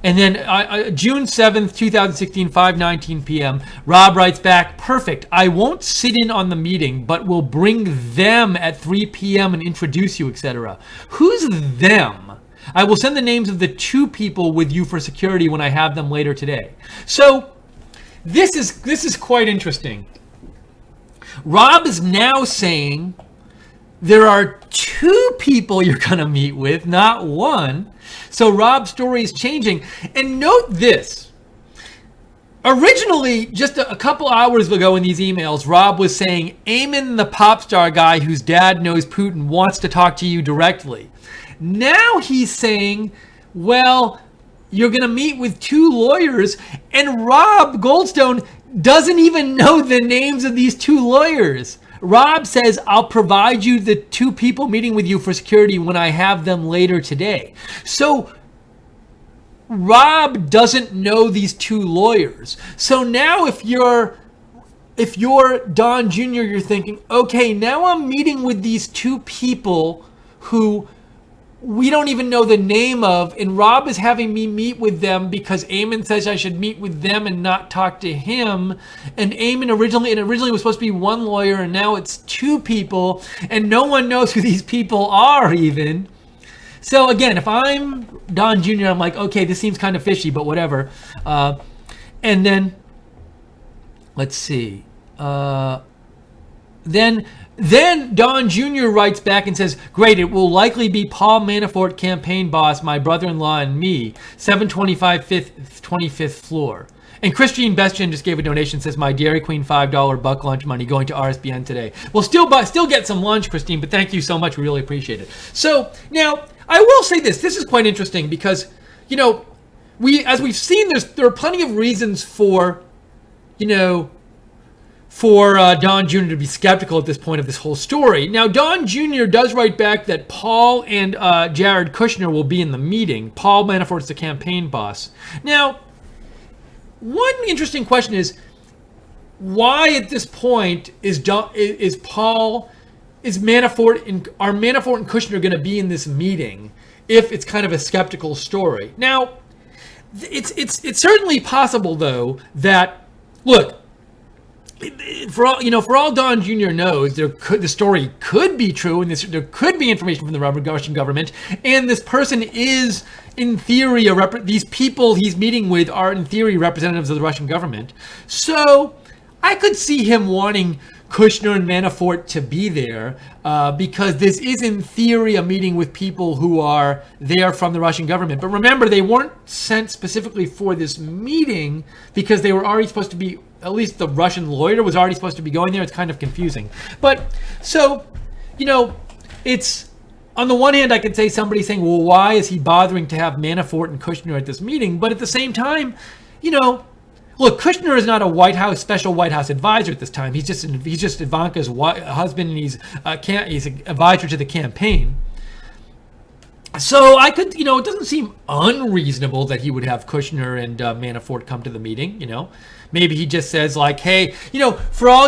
S1: then June 7th, 2016, 5:19 p.m., Rob writes back, perfect. I won't sit in on the meeting, but will bring them at 3 p.m. and introduce you, etc. Who's them? I will send the names of the 2 people with you for security when I have them later today. So this is quite interesting. Rob is now saying there are 2 people you're going to meet with, not 1. So Rob's story is changing. And note this. Originally, just a couple hours ago in these emails, Rob was saying, Eamon, the pop star guy whose dad knows Putin, wants to talk to you directly. Now he's saying, well, you're going to meet with 2 lawyers, and Rob Goldstone doesn't even know the names of these 2 lawyers. Rob says, I'll provide you the 2 people meeting with you for security when I have them later today. So Rob doesn't know these 2 lawyers. So now if you're Don Jr., you're thinking, okay, now I'm meeting with these 2 people who we don't even know the name of, and Rob is having me meet with them because Eamon says I should meet with them and not talk to him. And Eamon originally was supposed to be 1 lawyer, and now it's 2 people, and no one knows who these people are even. So again, if I'm Don Jr., I'm like, okay, this seems kind of fishy, but whatever. And then, let's see. Then Don Jr. writes back and says, great, it will likely be Paul Manafort, campaign boss, my brother-in-law, and me, 725 25th floor. And Christine Bestian just gave a donation, says, my Dairy Queen $5 buck lunch money going to RSBN today. We'll still get some lunch, Christine, but thank you so much. We really appreciate it. So now, I will say this. This is quite interesting because, as we've seen, there are plenty of reasons for for Don Jr. to be skeptical at this point of this whole story. Now, Don Jr. does write back that Paul and Jared Kushner will be in the meeting. Paul Manafort's the campaign boss. Now, one interesting question is, why at this point is Manafort and Kushner going to be in this meeting if it's kind of a skeptical story? Now, it's certainly possible though that, look, for all Don Jr. knows, the story could be true, and there could be information from the Russian government, and this person is, in theory, these people he's meeting with are, in theory, representatives of the Russian government. So I could see him wanting Kushner and Manafort to be there because this is, in theory, a meeting with people who are there from the Russian government. But remember, they weren't sent specifically for this meeting because they were already supposed to be, at least the Russian lawyer was already supposed to be going there. It's kind of confusing. But so, it's, on the one hand, I could say somebody saying, well, why is he bothering to have Manafort and Kushner at this meeting? But at the same time, look, Kushner is not a special White House advisor at this time. He's just Ivanka's husband, and he's an advisor to the campaign. So I could, it doesn't seem unreasonable that he would have Kushner and Manafort come to the meeting. Maybe he just says like, hey, for all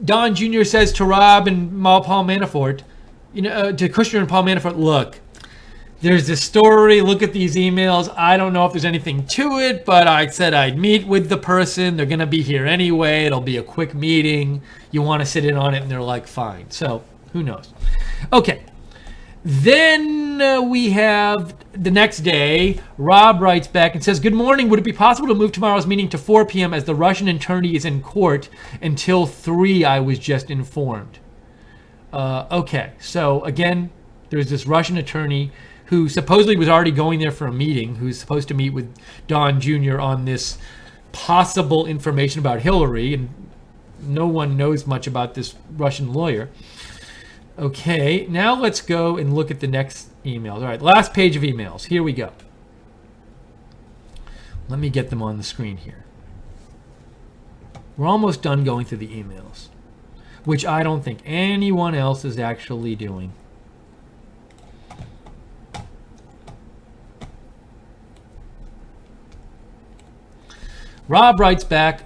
S1: Don Jr. says to Rob and Paul Manafort, to Kushner and Paul Manafort, look, there's this story, look at these emails. I don't know if there's anything to it, but I said I'd meet with the person. They're going to be here anyway. It'll be a quick meeting. You want to sit in on it? And they're like, fine. So who knows? Okay. Then we have the next day, Rob writes back and says, good morning. Would it be possible to move tomorrow's meeting to 4 p.m. as the Russian attorney is in court until 3, I was just informed. Okay. So again, there's this Russian attorney who supposedly was already going there for a meeting, who's supposed to meet with Don Jr. on this possible information about Hillary, and no one knows much about this Russian lawyer. Okay, now let's go and look at the next emails. All right, last page of emails. Here we go. Let me get them on the screen here. We're almost done going through the emails, which I don't think anyone else is actually doing. Rob writes back,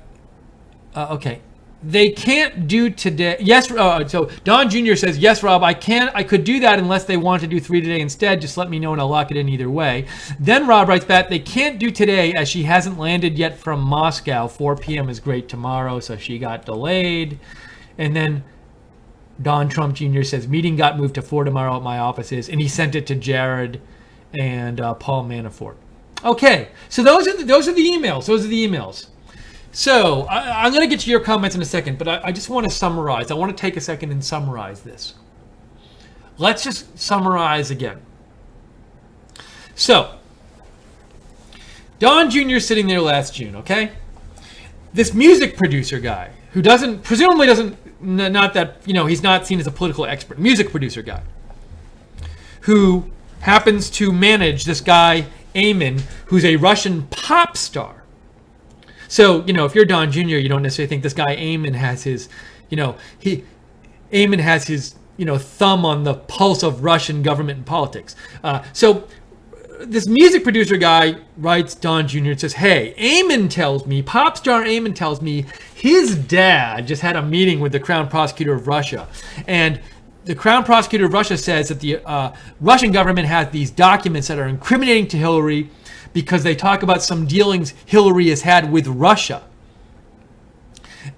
S1: okay, they can't do today. Yes, so Don Jr. says, yes, Rob, I could do that unless they want to do 3 today instead. Just let me know and I'll lock it in either way. Then Rob writes back, they can't do today as she hasn't landed yet from Moscow. 4 p.m. is great tomorrow, so she got delayed. And then Don Trump Jr. says, meeting got moved to 4 tomorrow at my offices, and he sent it to Jared and Paul Manafort. Okay, so those are the emails. So I'm going to get to your comments in a second, but I just want to summarize. I want to take a second and summarize this. Let's just summarize again. So Don Jr. sitting there last June, okay? This music producer guy who presumably doesn't, he's not seen as a political expert, music producer guy who happens to manage this guy, Eamon, who's a Russian pop star. So, if you're Don Jr., you don't necessarily think this guy Eamon has his, Eamon has his, thumb on the pulse of Russian government and politics. So this music producer guy writes Don Jr. and says, hey, pop star Eamon tells me his dad just had a meeting with the Crown Prosecutor of Russia. And the Crown Prosecutor of Russia says that the Russian government has these documents that are incriminating to Hillary because they talk about some dealings Hillary has had with Russia.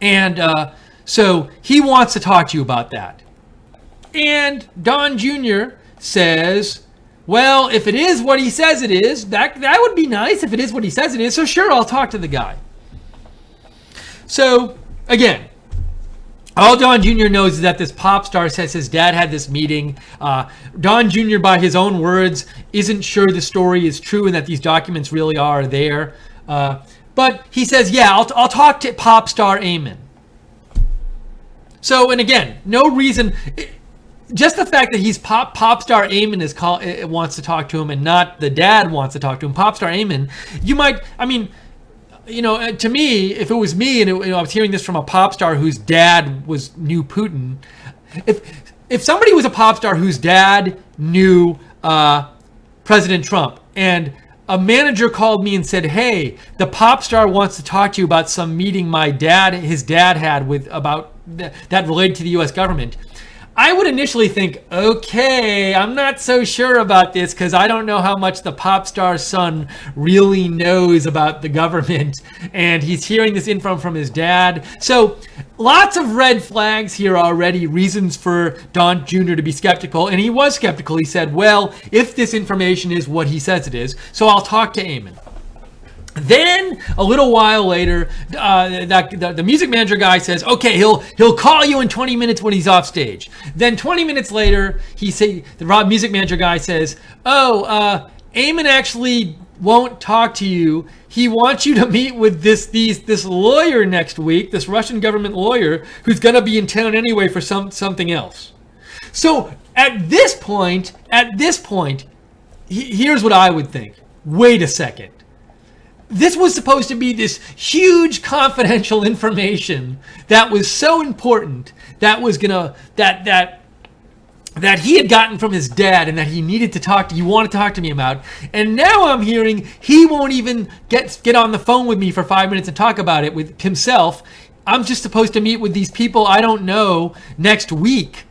S1: And so he wants to talk to you about that. And Don Jr. says, well, if it is what he says it is, that would be nice if it is what he says it is. So sure, I'll talk to the guy. So again, all Don Jr. knows is that this pop star says his dad had this meeting. Don Jr., by his own words, isn't sure the story is true and that these documents really are there. But he says, yeah, I'll talk to pop star Eamon. So, and again, no reason. Just the fact that he's pop star Eamon wants to talk to him and not the dad wants to talk to him. Pop star Eamon, to me, if it was me and I was hearing this from a pop star whose dad knew Putin, if somebody was a pop star whose dad knew President Trump, and a manager called me and said, "Hey, the pop star wants to talk to you about some meeting his dad had about that related to the U.S. government," I would initially think, okay, I'm not so sure about this because I don't know how much the pop star's son really knows about the government, and he's hearing this info from his dad. So lots of red flags here already, reasons for Don Jr. to be skeptical, and he was skeptical. He said, well, if this information is what he says it is, so I'll talk to Eamon. Then a little while later, the music manager guy says, "Okay, he'll call you in 20 minutes when he's off stage." Then 20 minutes later, the music manager guy says, "Oh, Eamon actually won't talk to you. He wants you to meet with this lawyer next week, this Russian government lawyer who's going to be in town anyway for something else." So at this point, here's what I would think. Wait a second. This was supposed to be this huge confidential information that was so important that he had gotten from his dad and that he needed to wanted to talk to me about. And now I'm hearing he won't even get on the phone with me for 5 minutes and talk about it with himself. I'm just supposed to meet with these people I don't know next week.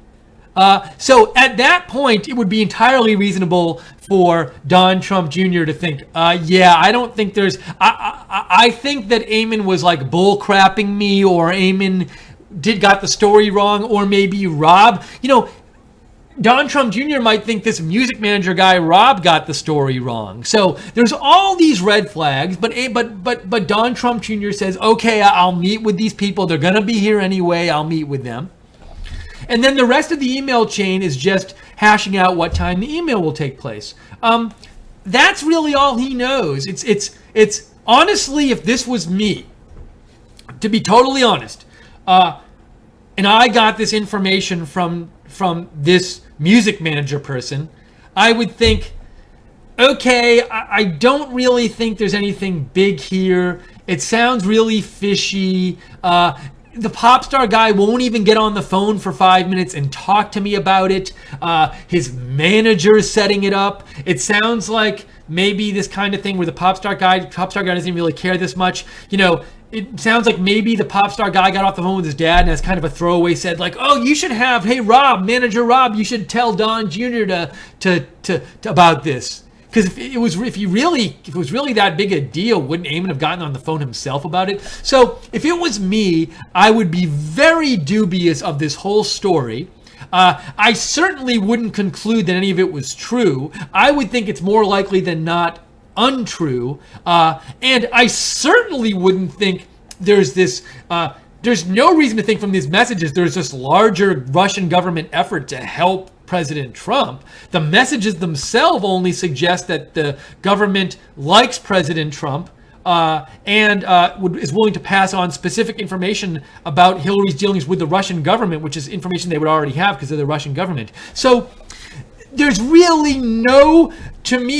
S1: So at that point, it would be entirely reasonable for Don Trump Jr. to think, I don't think there's, I think that Eamon was like bull crapping me, or Eamon got the story wrong, or maybe Rob, Don Trump Jr. might think this music manager guy, Rob, got the story wrong. So there's all these red flags, but Don Trump Jr. says, okay, I'll meet with these people. They're going to be here anyway. I'll meet with them. And then the rest of the email chain is just hashing out what time the email will take place. That's really all he knows. It's honestly, if this was me, to be totally honest, and I got this information from this music manager person, I would think, okay, I don't really think there's anything big here. It sounds really fishy. The pop star guy won't even get on the phone for 5 minutes and talk to me about it. His manager is setting it up. It sounds like maybe this kind of thing where the pop star guy doesn't really care this much. It sounds like maybe the pop star guy got off the phone with his dad and as kind of a throwaway said like, "Oh, you should have, hey Rob, manager Rob, you should tell Don Jr. to about this." Because if it was really that big a deal, wouldn't Eamon have gotten on the phone himself about it? So if it was me, I would be very dubious of this whole story. I certainly wouldn't conclude that any of it was true. I would think it's more likely than not untrue. And I certainly wouldn't think there's no reason to think from these messages there's this larger Russian government effort to help President Trump. The messages themselves only suggest that the government likes President Trump and is willing to pass on specific information about Hillary's dealings with the Russian government, which is information they would already have because of the Russian government. So there's really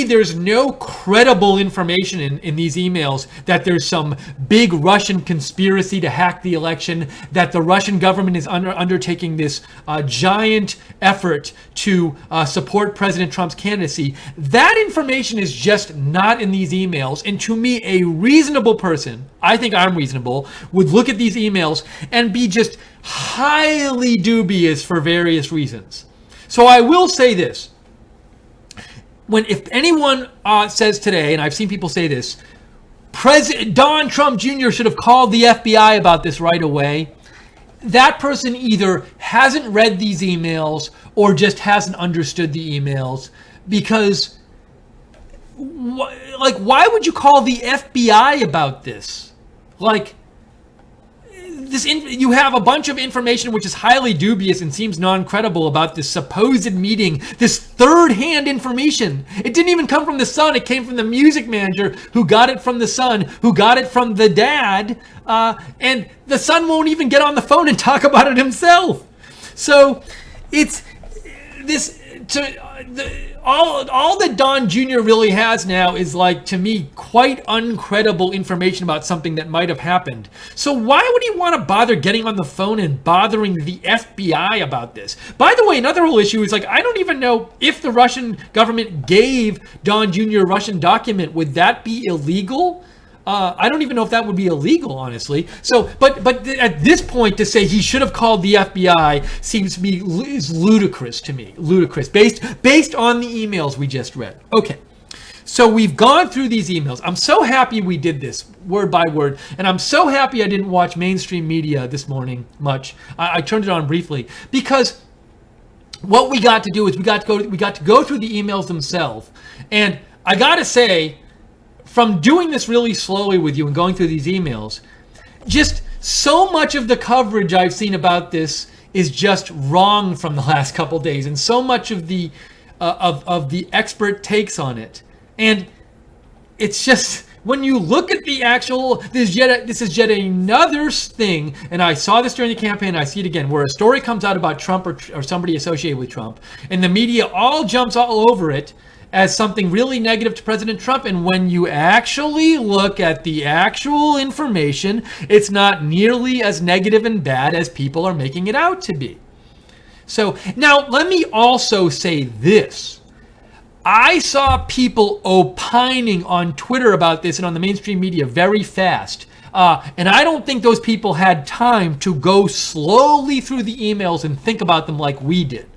S1: there's no credible information in these emails that there's some big Russian conspiracy to hack the election, that the Russian government is undertaking this giant effort to support President Trump's candidacy. That information is just not in these emails. And to me, a reasonable person, I think I'm reasonable, would look at these emails and be just highly dubious for various reasons. So I will say this. If anyone says today, and I've seen people say this, President Don Trump Jr. should have called the FBI about this right away, that person either hasn't read these emails or just hasn't understood the emails. Because, why would you call the FBI about this? You have a bunch of information which is highly dubious and seems non-credible about this supposed meeting, this third-hand information. It didn't even come from the son. It came from the music manager who got it from the son, who got it from the dad, and the son won't even get on the phone and talk about it himself. So all that Don Jr. really has now is, like, to me, quite uncredible information about something that might have happened. So why would he want to bother getting on the phone and bothering the FBI about this? By the way, another whole issue is, like, I don't even know if the Russian government gave Don Jr. a Russian document. Would that be illegal? I don't even know if that would be illegal, honestly. So, but at this point, to say he should have called the FBI seems to be is ludicrous to me. Ludicrous, based on the emails we just read. Okay, so we've gone through these emails. I'm so happy we did this word by word, and I'm so happy I didn't watch mainstream media this morning much. I turned it on briefly because what we got to do is we got to go through the emails themselves, and I gotta say, from doing this really slowly with you and going through these emails, just so much of the coverage I've seen about this is just wrong from the last couple days, and so much of the expert takes on it. And it's just, when you look at the actual, this is yet another thing, and I saw this during the campaign, I see it again, where a story comes out about Trump or somebody associated with Trump, and the media all jumps all over it as something really negative to President Trump. And when you actually look at the actual information, it's not nearly as negative and bad as people are making it out to be. So now let me also say this. I saw people opining on Twitter about this and on the mainstream media very fast. And I don't think those people had time to go slowly through the emails and think about them like we did.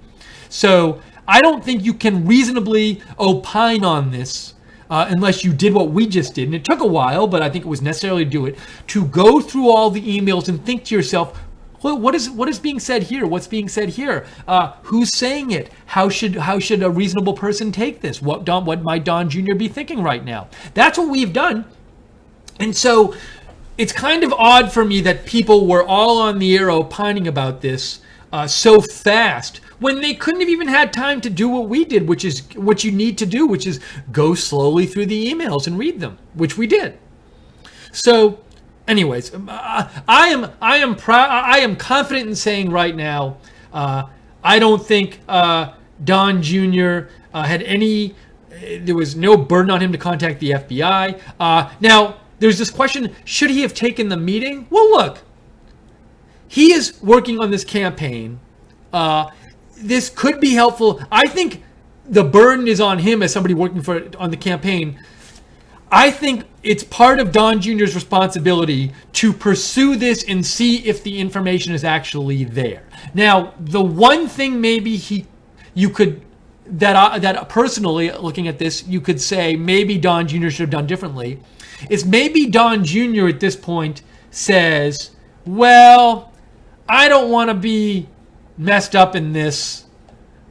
S1: So I don't think you can reasonably opine on this unless you did what we just did. And it took a while, but I think it was necessary to do it, to go through all the emails and think to yourself, well, what is being said here? What's being said here? Who's saying it? How should a reasonable person take this? What might Don Jr. be thinking right now? That's what we've done. And so it's kind of odd for me that people were all on the air opining about this so fast, when they couldn't have even had time to do what we did, which is what you need to do, which is go slowly through the emails and read them, which we did. So, anyways, I am confident in saying right now, I don't think Don Jr. had any. There was no burden on him to contact the FBI. Now, there's this question: should he have taken the meeting? Well, look, he is working on this campaign. This could be helpful. I think the burden is on him as somebody working on the campaign. I think it's part of Don Jr.'s responsibility to pursue this and see if the information is actually there. Now, the one thing maybe that personally looking at this, you could say maybe Don Jr. should have done differently, is maybe Don Jr. at this point says, well, I don't want to be messed up in this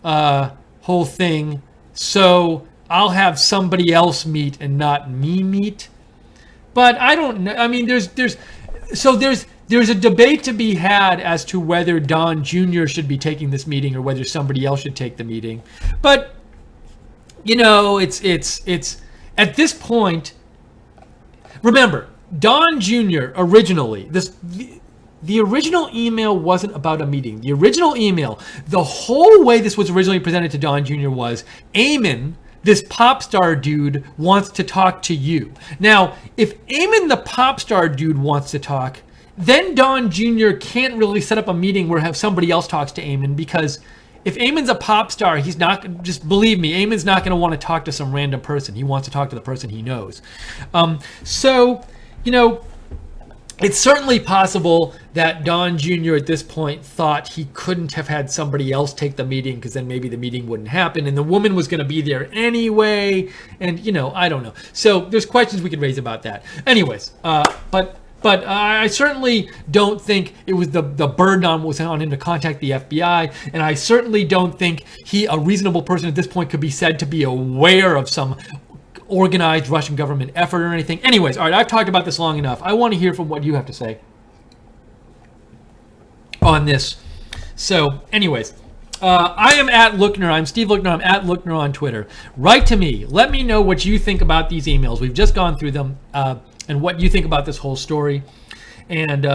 S1: whole thing, so I'll have somebody else meet and not me meet. But I don't know. I mean, there's a debate to be had as to whether Don Jr. should be taking this meeting or whether somebody else should take the meeting. But it's at this point. Remember, Don Jr. originally The original email wasn't about a meeting. The original email, the whole way this was originally presented to Don Jr. was, Eamon, this pop star dude, wants to talk to you. Now, if Eamon the pop star dude wants to talk, then Don Jr. can't really set up a meeting where somebody else talks to Eamon, because if Eamon's a pop star, he's not, just believe me, Eamon's not going to want to talk to some random person. He wants to talk to the person he knows. It's certainly possible that Don Jr. at this point thought he couldn't have had somebody else take the meeting, because then maybe the meeting wouldn't happen and the woman was going to be there anyway. And, I don't know. So there's questions we could raise about that. Anyways, but I certainly don't think it was the burden was on him to contact the FBI. And I certainly don't think a reasonable person at this point could be said to be aware of some organized Russian government effort or anything. Anyways, all right, I've talked about this long enough. I want to hear from what you have to say on this. So, anyways, I am at Lookner. I'm Steve Lookner. I'm at Lookner on Twitter. Write to me. Let me know what you think about these emails. We've just gone through them and what you think about this whole story. and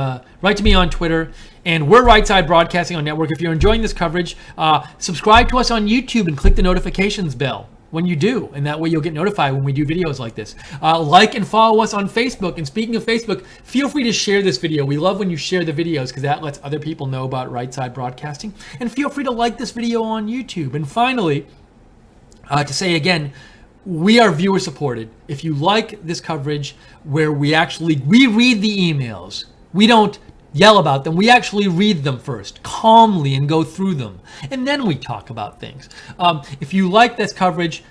S1: write to me on Twitter. And we're Right Side Broadcasting on Network. If you're enjoying this coverage, subscribe to us on YouTube and click the notifications bell when you do, and that way you'll get notified when we do videos like this. Like and follow us on Facebook. And speaking of Facebook, feel free to share this video. We love when you share the videos because that lets other people know about Right Side Broadcasting. And feel free to like this video on YouTube. And finally, to say again, we are viewer supported. If you like this coverage where we read the emails, we don't yell about them. We actually read them first, calmly, and go through them. And then we talk about things. If you like this coverage,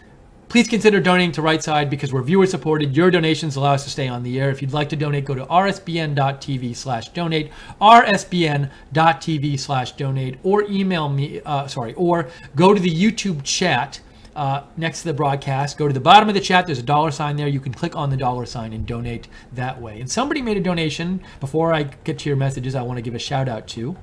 S1: please consider donating to Right Side because we're viewer supported. Your donations allow us to stay on the air. If you'd like to donate, go to rsbn.tv/donate, rsbn.tv/donate, or email me, or go to the YouTube chat next to the broadcast. Go to the bottom of the chat. There's a $sign there. You can click on the $sign and donate that way. And somebody made a donation. Before I get to your messages, I want to give a shout out to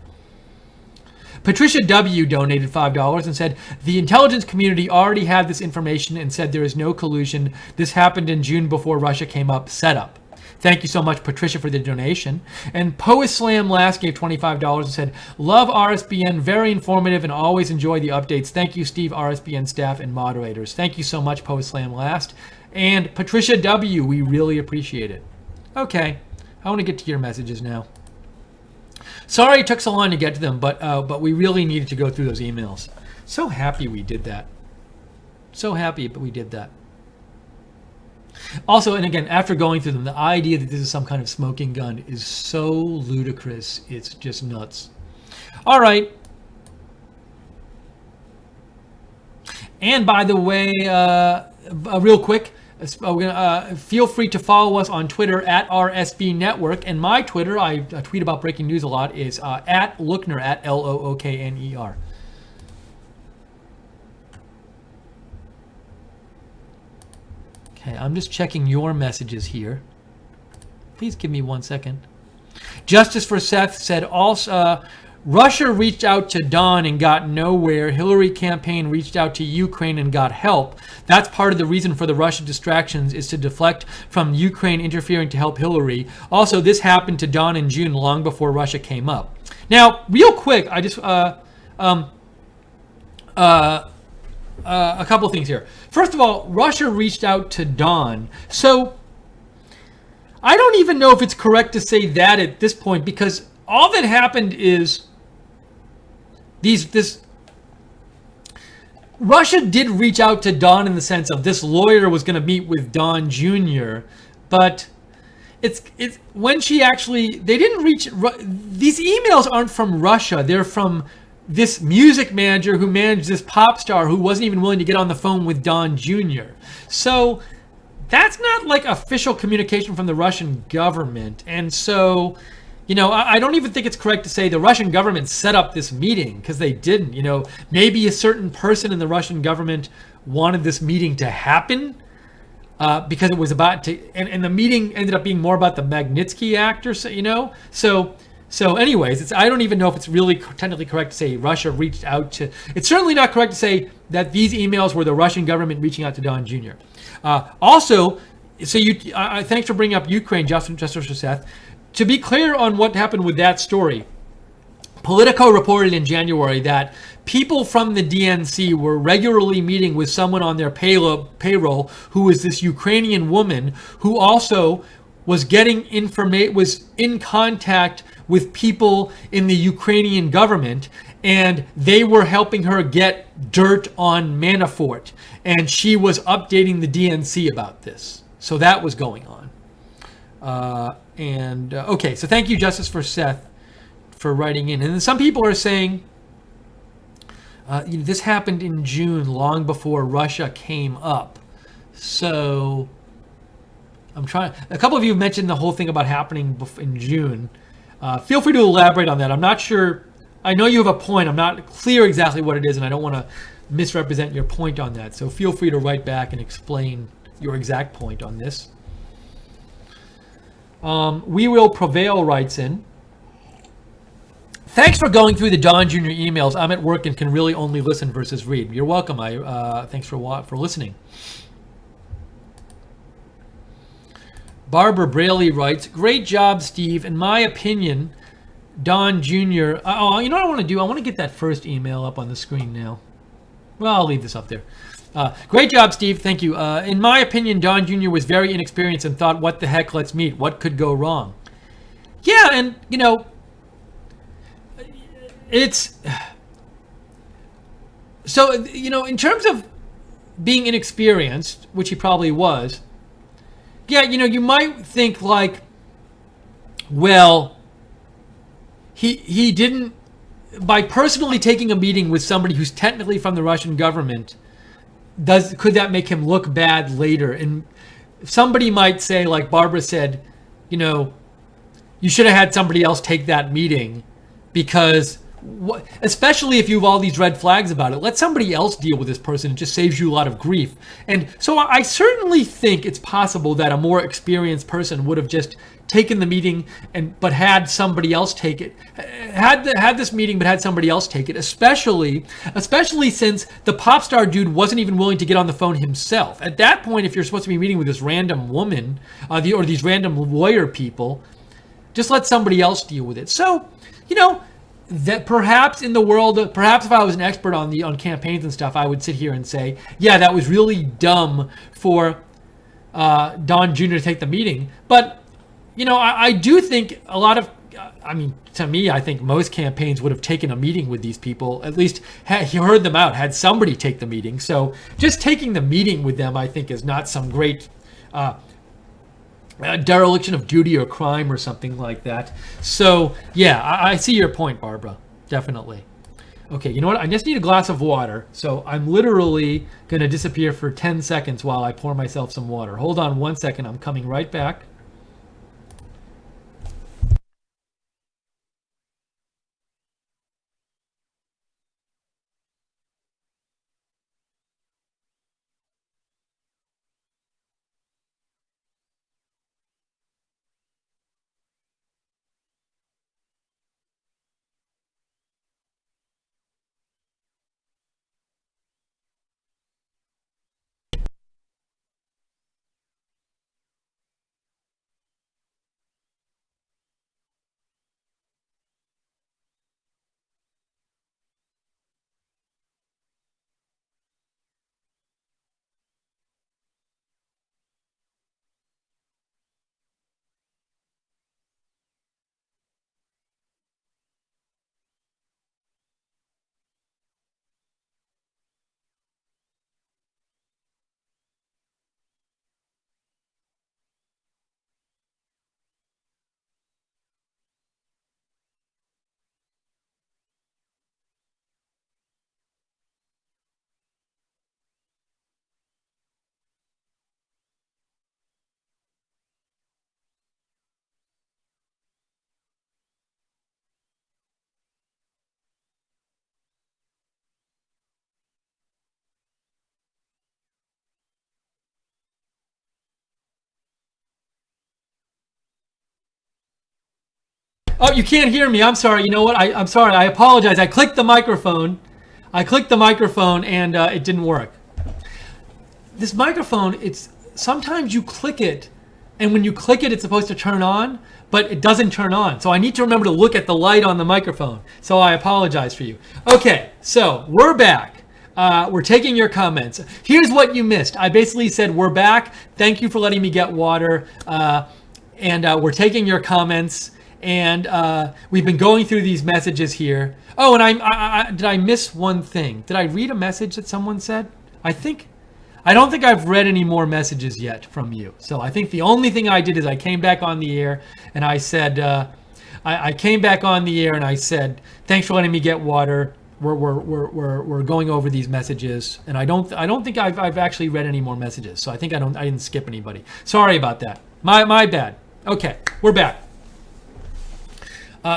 S1: Patricia W. donated $5 and said, the intelligence community already had this information and said there is no collusion. This happened in June before Russia came up. Set up. Thank you so much, Patricia, for the donation. And Poet Slam Last gave $25 and said, love RSBN, very informative and always enjoy the updates. Thank you, Steve, RSBN staff and moderators. Thank you so much, Poet Slam Last. And Patricia W., we really appreciate it. Okay, I want to get to your messages now. Sorry it took so long to get to them, but we really needed to go through those emails. So happy we did that. So happy, but we did that. Also, and again, after going through them, the idea that this is some kind of smoking gun is so ludicrous. It's just nuts. All right. And by the way, real quick, feel free to follow us on Twitter at RSB Network. And my Twitter, I tweet about breaking news a lot, is at Lookner, at LOOKNER. Okay, I'm just checking your messages here. Please give me 1 second. Justice for Seth said also, Russia reached out to Don and got nowhere. Hillary campaign reached out to Ukraine and got help. That's part of the reason for the Russia distractions is to deflect from Ukraine interfering to help Hillary. Also, this happened to Don in June, long before Russia came up. Now, real quick, I just a couple of things here. First of all, Russia reached out to Don. So I don't even know if it's correct to say that at this point, because all that happened is Russia did reach out to Don in the sense of this lawyer was going to meet with Don Jr., but it's when she actually, they didn't reach, these emails aren't from Russia. They're from this music manager who managed this pop star who wasn't even willing to get on the phone with Don Jr. So that's not like official communication from the Russian government. And so, you know, I don't even think it's correct to say the Russian government set up this meeting, because they didn't. You know, maybe a certain person in the Russian government wanted this meeting to happen because it was about to, and the meeting ended up being more about the Magnitsky Act, or so, you know. So anyways, I don't even know if it's really technically correct to say Russia reached out to, it's certainly not correct to say that these emails were the Russian government reaching out to Don Jr. Also, so thanks for bringing up Ukraine, Justice for Seth. To be clear on what happened with that story, Politico reported in January that people from the DNC were regularly meeting with someone on their payroll who was this Ukrainian woman who also was was in contact with people in the Ukrainian government, and they were helping her get dirt on Manafort, and she was updating the DNC about this. So that was going on. Okay, so thank you, Justice for Seth, for writing in. And then some people are saying, this happened in June, long before Russia came up. So a couple of you mentioned the whole thing about happening in June. Feel free to elaborate on that. I'm not sure. I know you have a point. I'm not clear exactly what it is, and I don't want to misrepresent your point on that. So feel free to write back and explain your exact point on this. We Will Prevail writes in, thanks for going through the Don Jr. emails. I'm at work and can really only listen versus read. You're welcome. Thanks for listening. Barbara Braley writes, great job, Steve. In my opinion, Don Jr. Oh, you know what I want to do? I want to get that first email up on the screen now. Well, I'll leave this up there. Great job, Steve. Thank you. In my opinion, Don Jr. was very inexperienced and thought, what the heck, let's meet. What could go wrong? Yeah, and, it's... So, in terms of being inexperienced, which he probably was, yeah, you might think like, well, he didn't, by personally taking a meeting with somebody who's technically from the Russian government, could that make him look bad later? And somebody might say, like Barbara said, you should have had somebody else take that meeting because, especially if you have all these red flags about it, let somebody else deal with this person. It just saves you a lot of grief. And so I certainly think it's possible that a more experienced person would have just taken the meeting but had somebody else take it, had this meeting but had somebody else take it, especially since the pop star dude wasn't even willing to get on the phone himself. At that point, if you're supposed to be meeting with this random woman or these random lawyer people, just let somebody else deal with it. So, that perhaps in the world, perhaps if I was an expert on campaigns and stuff, I would sit here and say, yeah, that was really dumb for Don Jr. to take the meeting. But, I do think a lot of, to me, I think most campaigns would have taken a meeting with these people, at least he heard them out, had somebody take the meeting. So just taking the meeting with them, I think, is not some great dereliction of duty or crime or something like that. So yeah, I see your point, Barbara. Definitely. Okay, you know what? I just need a glass of water. So I'm literally going to disappear for 10 seconds while I pour myself some water. Hold on 1 second. I'm coming right back. Oh, you can't hear me. I'm sorry. You know what? I'm sorry. I apologize. I clicked the microphone. And it didn't work. This microphone, sometimes you click it, and when you click it, it's supposed to turn on, but it doesn't turn on. So I need to remember to look at the light on the microphone. So I apologize for you. Okay, so we're back. We're taking your comments. Here's what you missed. I basically said, we're back. Thank you for letting me get water. And we're taking your comments. And we've been going through these messages here. Oh, and did I miss one thing? Did I read a message that someone said? I don't think I've read any more messages yet from you. So I think the only thing I did is I came back on the air and I said, I came back on the air and I said, thanks for letting me get water. We're going over these messages, and I don't think I've actually read any more messages. So I think I didn't skip anybody. Sorry about that. My bad. Okay, we're back.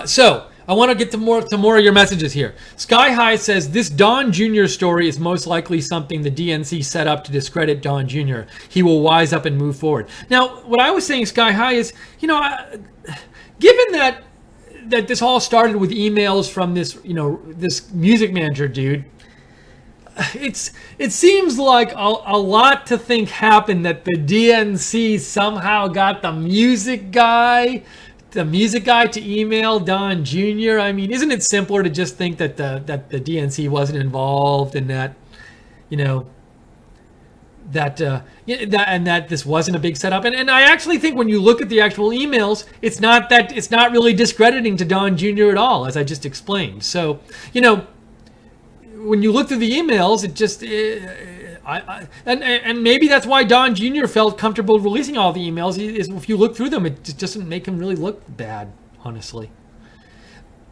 S1: So I want to get to more of your messages here. Sky High says this Don Jr. story is most likely something the DNC set up to discredit Don Jr. He will wise up and move forward. Now, what I was saying, Sky High, is given that this all started with emails from this this music manager dude, it seems like a lot to think happened, that the DNC somehow got the music guy to email Don Jr. I mean, isn't it simpler to just think that the DNC wasn't involved, and that, you know, that this wasn't a big setup? And I actually think when you look at the actual emails, it's not really discrediting to Don Jr. at all, as I just explained. So, you know, when you look through the emails, it just and maybe that's why Don Jr. felt comfortable releasing all the emails. Is if you look through them, it just doesn't make him really look bad, honestly.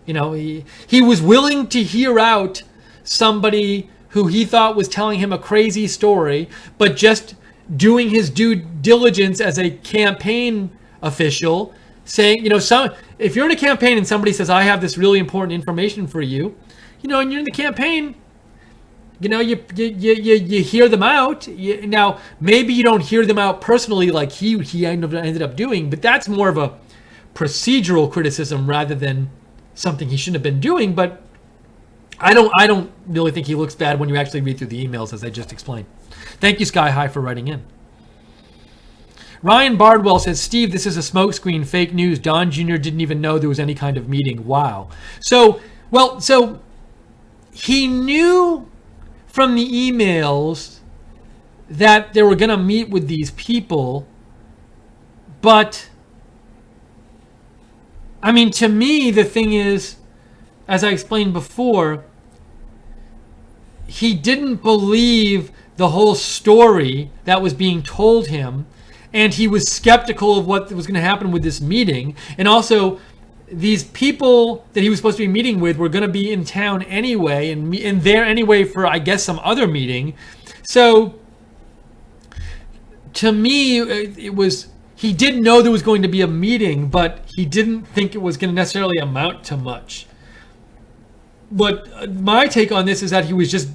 S1: You know, he was willing to hear out somebody who he thought was telling him a crazy story, but just doing his due diligence as a campaign official, saying, you know, if you're in a campaign and somebody says, I have this really important information for you, you know, and you're in the campaign, you know, you hear them out. Now, maybe you don't hear them out personally like he ended up doing, but that's more of a procedural criticism rather than something he shouldn't have been doing. But I don't really think he looks bad when you actually read through the emails, as I just explained. Thank you, Sky High, for writing in. Ryan Bardwell says, Steve, this is a smokescreen, fake news. Don Jr. didn't even know there was any kind of meeting. Wow. So he knew from the emails that they were going to meet with these people, but I mean, to me, the thing is, as I explained before, he didn't believe the whole story that was being told him, and he was skeptical of what was going to happen with this meeting. And also, these people that he was supposed to be meeting with were going to be in town anyway, and there anyway for, I guess, some other meeting. So, to me, it was, he did know there was going to be a meeting, but he didn't think it was going to necessarily amount to much. But my take on this is that he was just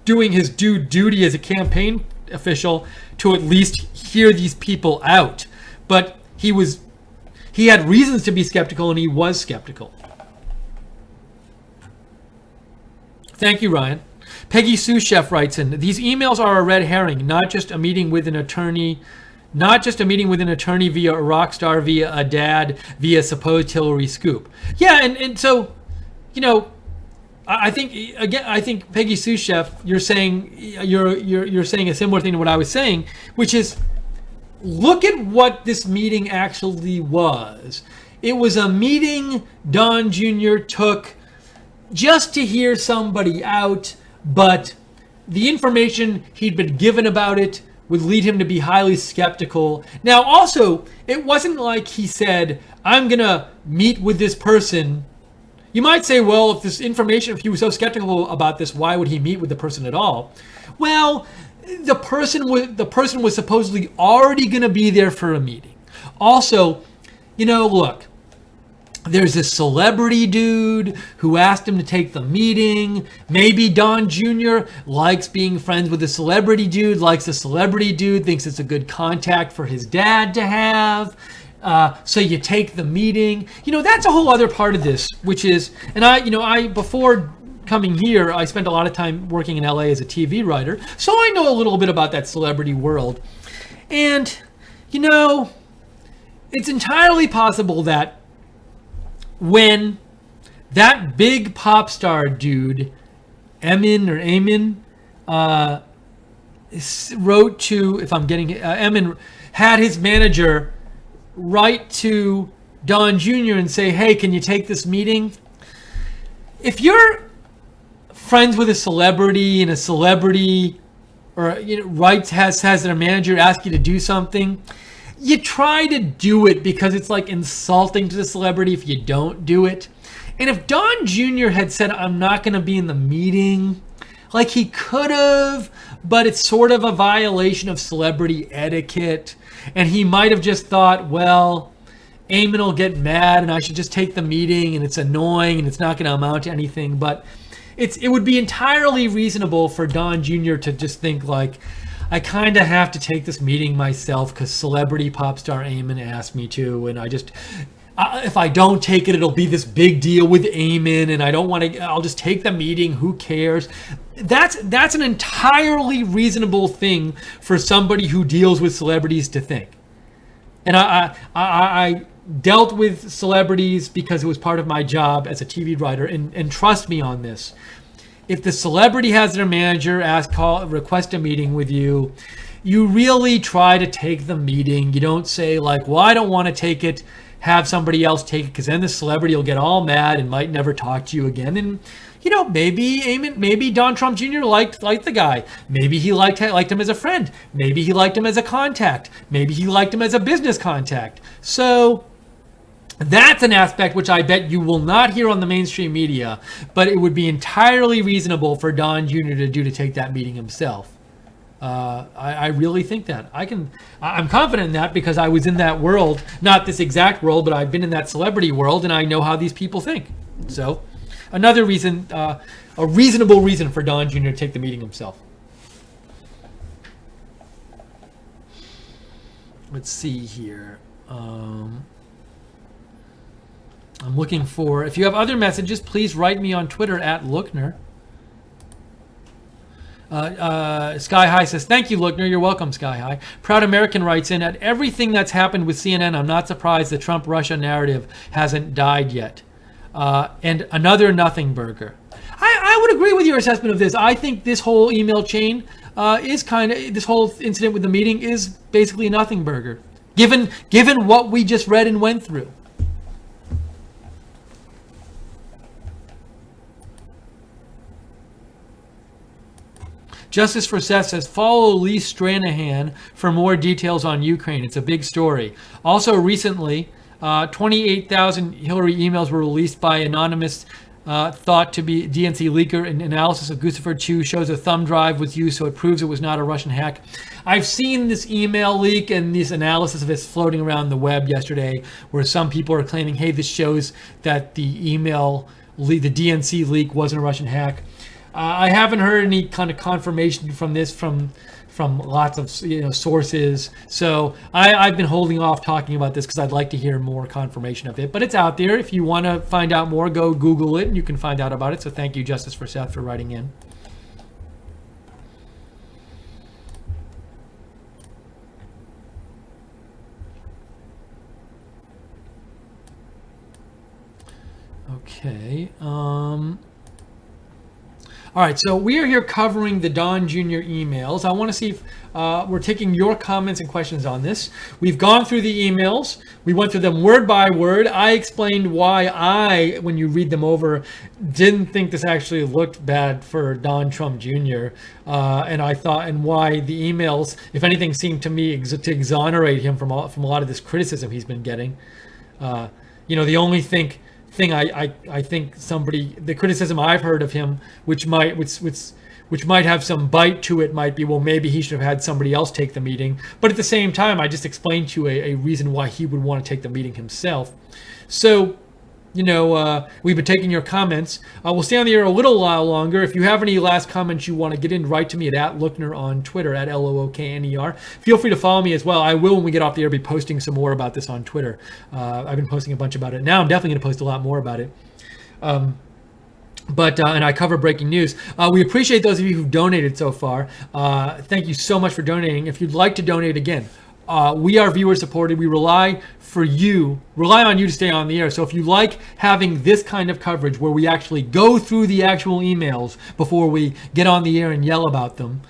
S1: doing his due duty as a campaign official to at least hear these people out. But he had reasons to be skeptical, and he was skeptical. Thank you, Ryan. Peggy Sue Chef writes in, these emails are a red herring, not just a meeting with an attorney via a rock star, via a dad, via supposed Hillary scoop. Yeah, and so, you know, I think Peggy Sue Chef, you're saying a similar thing to what I was saying, which is, look at what this meeting actually was. It was a meeting Don Jr. took just to hear somebody out, but the information he'd been given about it would lead him to be highly skeptical. Now, also, it wasn't like he said, I'm going to meet with this person. You might say, well, if he was so skeptical about this, why would he meet with the person at all? Well, the person was supposedly already going to be there for a meeting. Also, you know, look, there's this celebrity dude who asked him to take the meeting. Maybe Don Jr. likes being friends with a celebrity dude, thinks it's a good contact for his dad to have. So you take the meeting. You know, that's a whole other part of this, which is, and I before coming here, I spent a lot of time working in LA as a TV writer, so I know a little bit about that celebrity world. And, you know, it's entirely possible that when that big pop star dude, Emin, wrote to, if I'm getting it, Emin had his manager write to Don Jr. and say, hey, can you take this meeting? If you're friends with a celebrity and a celebrity, or, you know, has their manager ask you to do something, you try to do it because it's like insulting to the celebrity if you don't do it. And if Don Jr. had said, I'm not going to be in the meeting, like he could have, but it's sort of a violation of celebrity etiquette. And he might have just thought, well, Eamon will get mad and I should just take the meeting, and it's annoying and it's not going to amount to anything. But it would be entirely reasonable for Don Jr. to just think like, I kind of have to take this meeting myself because celebrity pop star Eamon asked me to, and if I don't take it, it'll be this big deal with Eamon, and I don't want to. I'll just take the meeting. Who cares? That's an entirely reasonable thing for somebody who deals with celebrities to think. And I dealt with celebrities because it was part of my job as a TV writer, and trust me on this. If the celebrity has their manager request a meeting with you, you really try to take the meeting. You don't say like, well, I don't want to take it, have somebody else take it, because then the celebrity will get all mad and might never talk to you again. And maybe Don Trump Jr. liked the guy. Maybe he liked him as a friend. Maybe he liked him as a contact. Maybe he liked him as a business contact. So that's an aspect which I bet you will not hear on the mainstream media, but it would be entirely reasonable for Don Jr. to take that meeting himself. I really think that. I'm confident in that because I was in that world, not this exact world, but I've been in that celebrity world, and I know how these people think. So another reason, a reasonable reason for Don Jr. to take the meeting himself. Let's see here. I'm looking for, if you have other messages, please write me on Twitter at Lookner. Sky High says, thank you, Lookner. You're welcome, Sky High. Proud American writes in, at everything that's happened with CNN, I'm not surprised the Trump-Russia narrative hasn't died yet. And another nothing burger. I would agree with your assessment of this. I think this whole email chain this whole incident with the meeting is basically a nothing burger, given what we just read and went through. Justice for Seth says, follow Lee Stranahan for more details on Ukraine. It's a big story. Also recently, 28,000 Hillary emails were released by anonymous thought to be DNC leaker. An analysis of Guccifer Chu shows a thumb drive was used, so it proves it was not a Russian hack. I've seen this email leak and this analysis of it floating around the web yesterday, where some people are claiming, hey, this shows that the email, the DNC leak wasn't a Russian hack. I haven't heard any kind of confirmation from this from lots of sources. So I've been holding off talking about this because I'd like to hear more confirmation of it. But it's out there. If you want to find out more, go Google it and you can find out about it. So thank you, Justice for Seth, for writing in. Okay. All right, so we are here covering the Don Jr. emails. I want to see if we're taking your comments and questions on this. We've gone through the emails. We went through them word by word. I explained why when you read them over, didn't think this actually looked bad for Don Trump Jr. And why the emails, if anything, seemed to me to exonerate him from a lot of this criticism he's been getting. The only thing I think the criticism I've heard of him, which might have some bite to it, might be, well, maybe he should have had somebody else take the meeting. But at the same time, I just explained to you a reason why he would want to take the meeting himself. So, we've been taking your comments. We'll stay on the air a little while longer. If you have any last comments you want to get in, write to me at Lookner on Twitter, at LOOKNER. Feel free to follow me as well. I will, when we get off the air, be posting some more about this on Twitter. I've been posting a bunch about it. Now I'm definitely going to post a lot more about it. And I cover breaking news. We appreciate those of you who've donated so far. Thank you so much for donating. If you'd like to donate again, we are viewer supported. We rely on you to stay on the air. So if you like having this kind of coverage where we actually go through the actual emails before we get on the air and yell about them,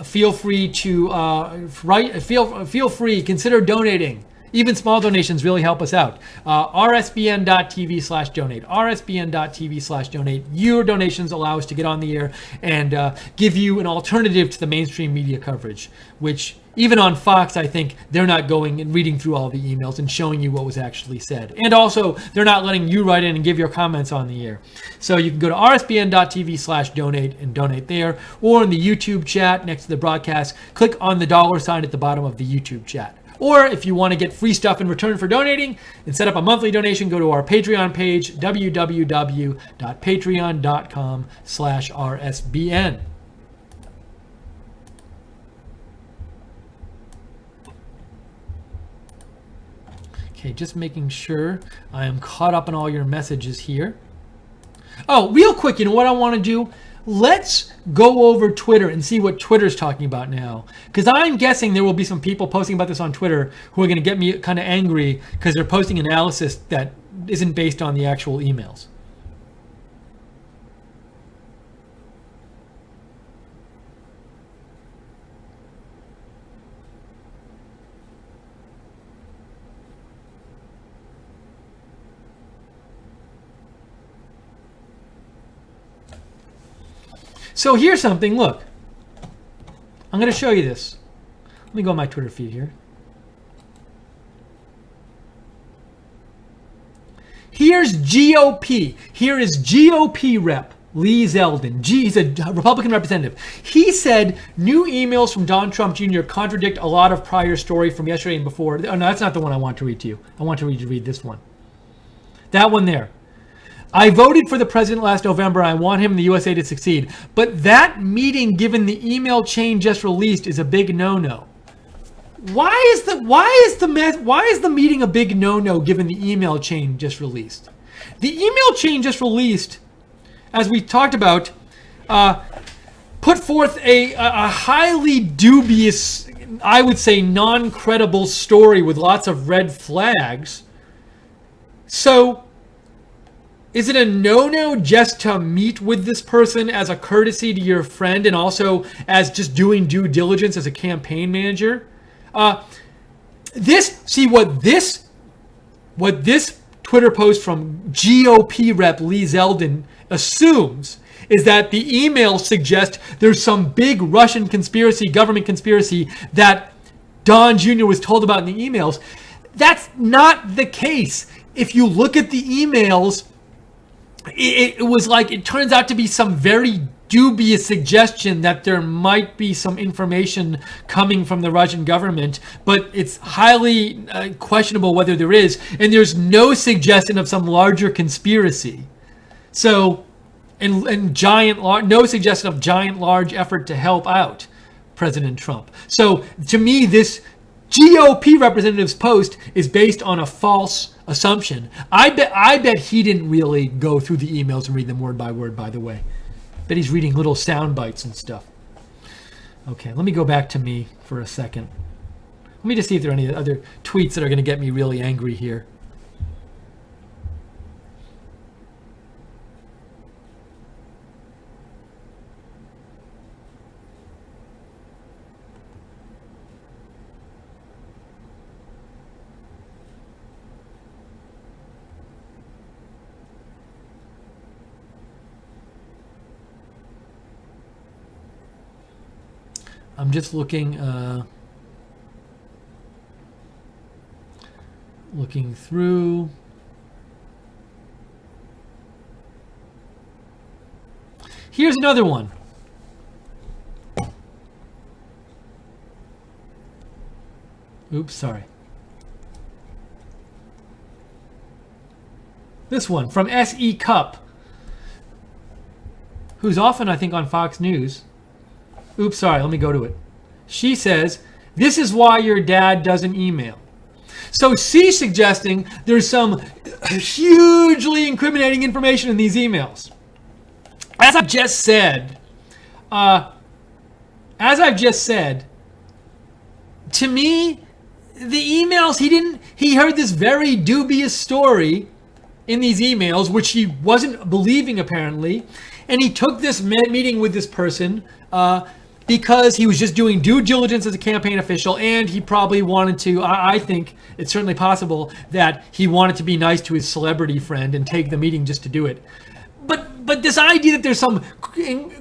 S1: feel free to feel free, consider donating. Even small donations really help us out. rsbn.tv/donate. rsbn.tv/donate. Your donations allow us to get on the air and give you an alternative to the mainstream media coverage, which even on Fox, I think they're not going and reading through all the emails and showing you what was actually said. And also, they're not letting you write in and give your comments on the air. So you can go to rsbn.tv/donate and donate there, or in the YouTube chat next to the broadcast, click on the $sign at the bottom of the YouTube chat. Or if you want to get free stuff in return for donating and set up a monthly donation, go to our Patreon page, www.patreon.com/RSBN. Okay, just making sure I am caught up on all your messages here. Oh, real quick, you know what I want to do? Let's go over Twitter and see what Twitter's talking about now. Because I'm guessing there will be some people posting about this on Twitter who are going to get me kind of angry because they're posting analysis that isn't based on the actual emails. So here's something, look. I'm going to show you this. Let me go on my Twitter feed here. Here's GOP. Here is GOP rep Lee Zeldin. He's a Republican representative. He said new emails from Don Trump Jr. contradict a lot of prior story from yesterday and before. Oh, no, that's not the one I want to read to you. I want to read this one. That one there. I voted for the president last November. I want him in the USA to succeed. But that meeting, given the email chain just released, is a big no-no. Why is the meeting a big no-no given the email chain just released? The email chain just released, as we talked about, put forth a highly dubious, I would say non-credible story with lots of red flags. So is it a no-no just to meet with this person as a courtesy to your friend and also as just doing due diligence as a campaign manager? What this Twitter post from GOP rep Lee Zeldin assumes is that the emails suggest there's some big Russian conspiracy, government conspiracy that Don Jr. was told about in the emails. That's not the case. If you look at the emails, it was like, it turns out to be some very dubious suggestion that there might be some information coming from the Russian government, but it's highly questionable whether there is, and there's no suggestion of some larger conspiracy. So, no suggestion of giant, large effort to help out President Trump. So, to me, this GOP representative's post is based on a false assumption. I bet he didn't really go through the emails and read them word by word, by the way. Bet he's reading little sound bites and stuff. Okay, let me go back to me for a second. Let me just see if there are any other tweets that are going to get me really angry here. I'm just looking through. Here's another one. Oops, sorry. This one from S.E. Cup, who's often, I think, on Fox News. Oops, sorry, let me go to it. She says, this is why your dad doesn't email. So she's suggesting there's some hugely incriminating information in these emails. As I've just said, to me, the emails, he heard this very dubious story in these emails, which he wasn't believing apparently, and he took this meeting with this person, because he was just doing due diligence as a campaign official, and he probably wanted to, I think it's certainly possible that he wanted to be nice to his celebrity friend and take the meeting just to do it. But this idea that there's some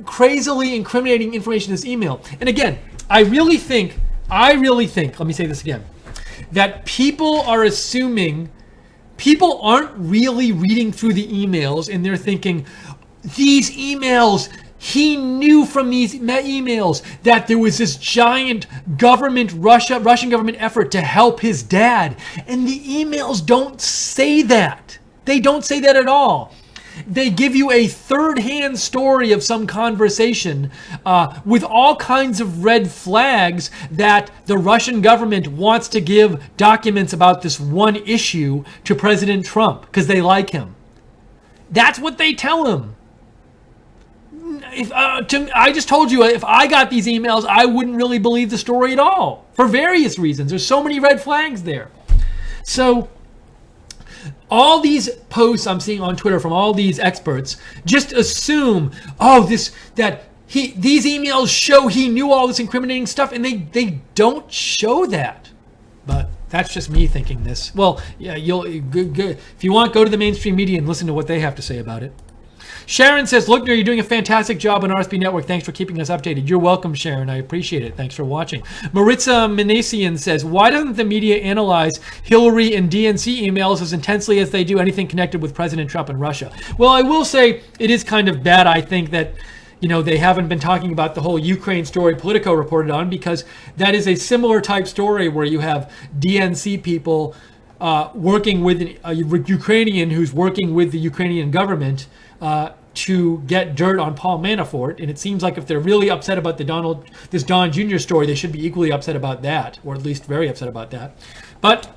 S1: crazily incriminating information in this email, and again, I really think, let me say this again, that people aren't really reading through the emails and they're thinking, these emails, he knew from these emails that there was this giant Russian government effort to help his dad. And the emails don't say that. They don't say that at all. they give you a third-hand story of some conversation with all kinds of red flags that the Russian government wants to give documents about this one issue to President Trump because they like him. That's what they tell him. I just told you, if I got these emails, I wouldn't really believe the story at all for various reasons. There's so many red flags there. So all these posts I'm seeing on Twitter from all these experts just assume, these emails show he knew all this incriminating stuff, and they don't show that. But that's just me thinking this. Well, yeah, if you want, go to the mainstream media and listen to what they have to say about it. Sharon says, "Look, you're doing a fantastic job on RSB Network. Thanks for keeping us updated." You're welcome, Sharon. I appreciate it. Thanks for watching. Maritza Manasian says, "Why doesn't the media analyze Hillary and DNC emails as intensely as they do anything connected with President Trump and Russia?" Well, I will say it is kind of bad, I think, that they haven't been talking about the whole Ukraine story Politico reported on, because that is a similar type story where you have DNC people working with a Ukrainian who's working with the Ukrainian government to get dirt on Paul Manafort. And it seems like if they're really upset about this Don Jr. story, they should be equally upset about that, or at least very upset about that. But,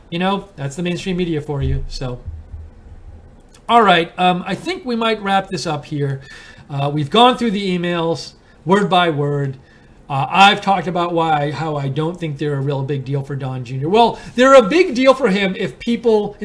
S1: that's the mainstream media for you. So, all right. I think we might wrap this up here. We've gone through the emails word by word. I've talked about how I don't think they're a real big deal for Don Jr. Well, they're a big deal for him if people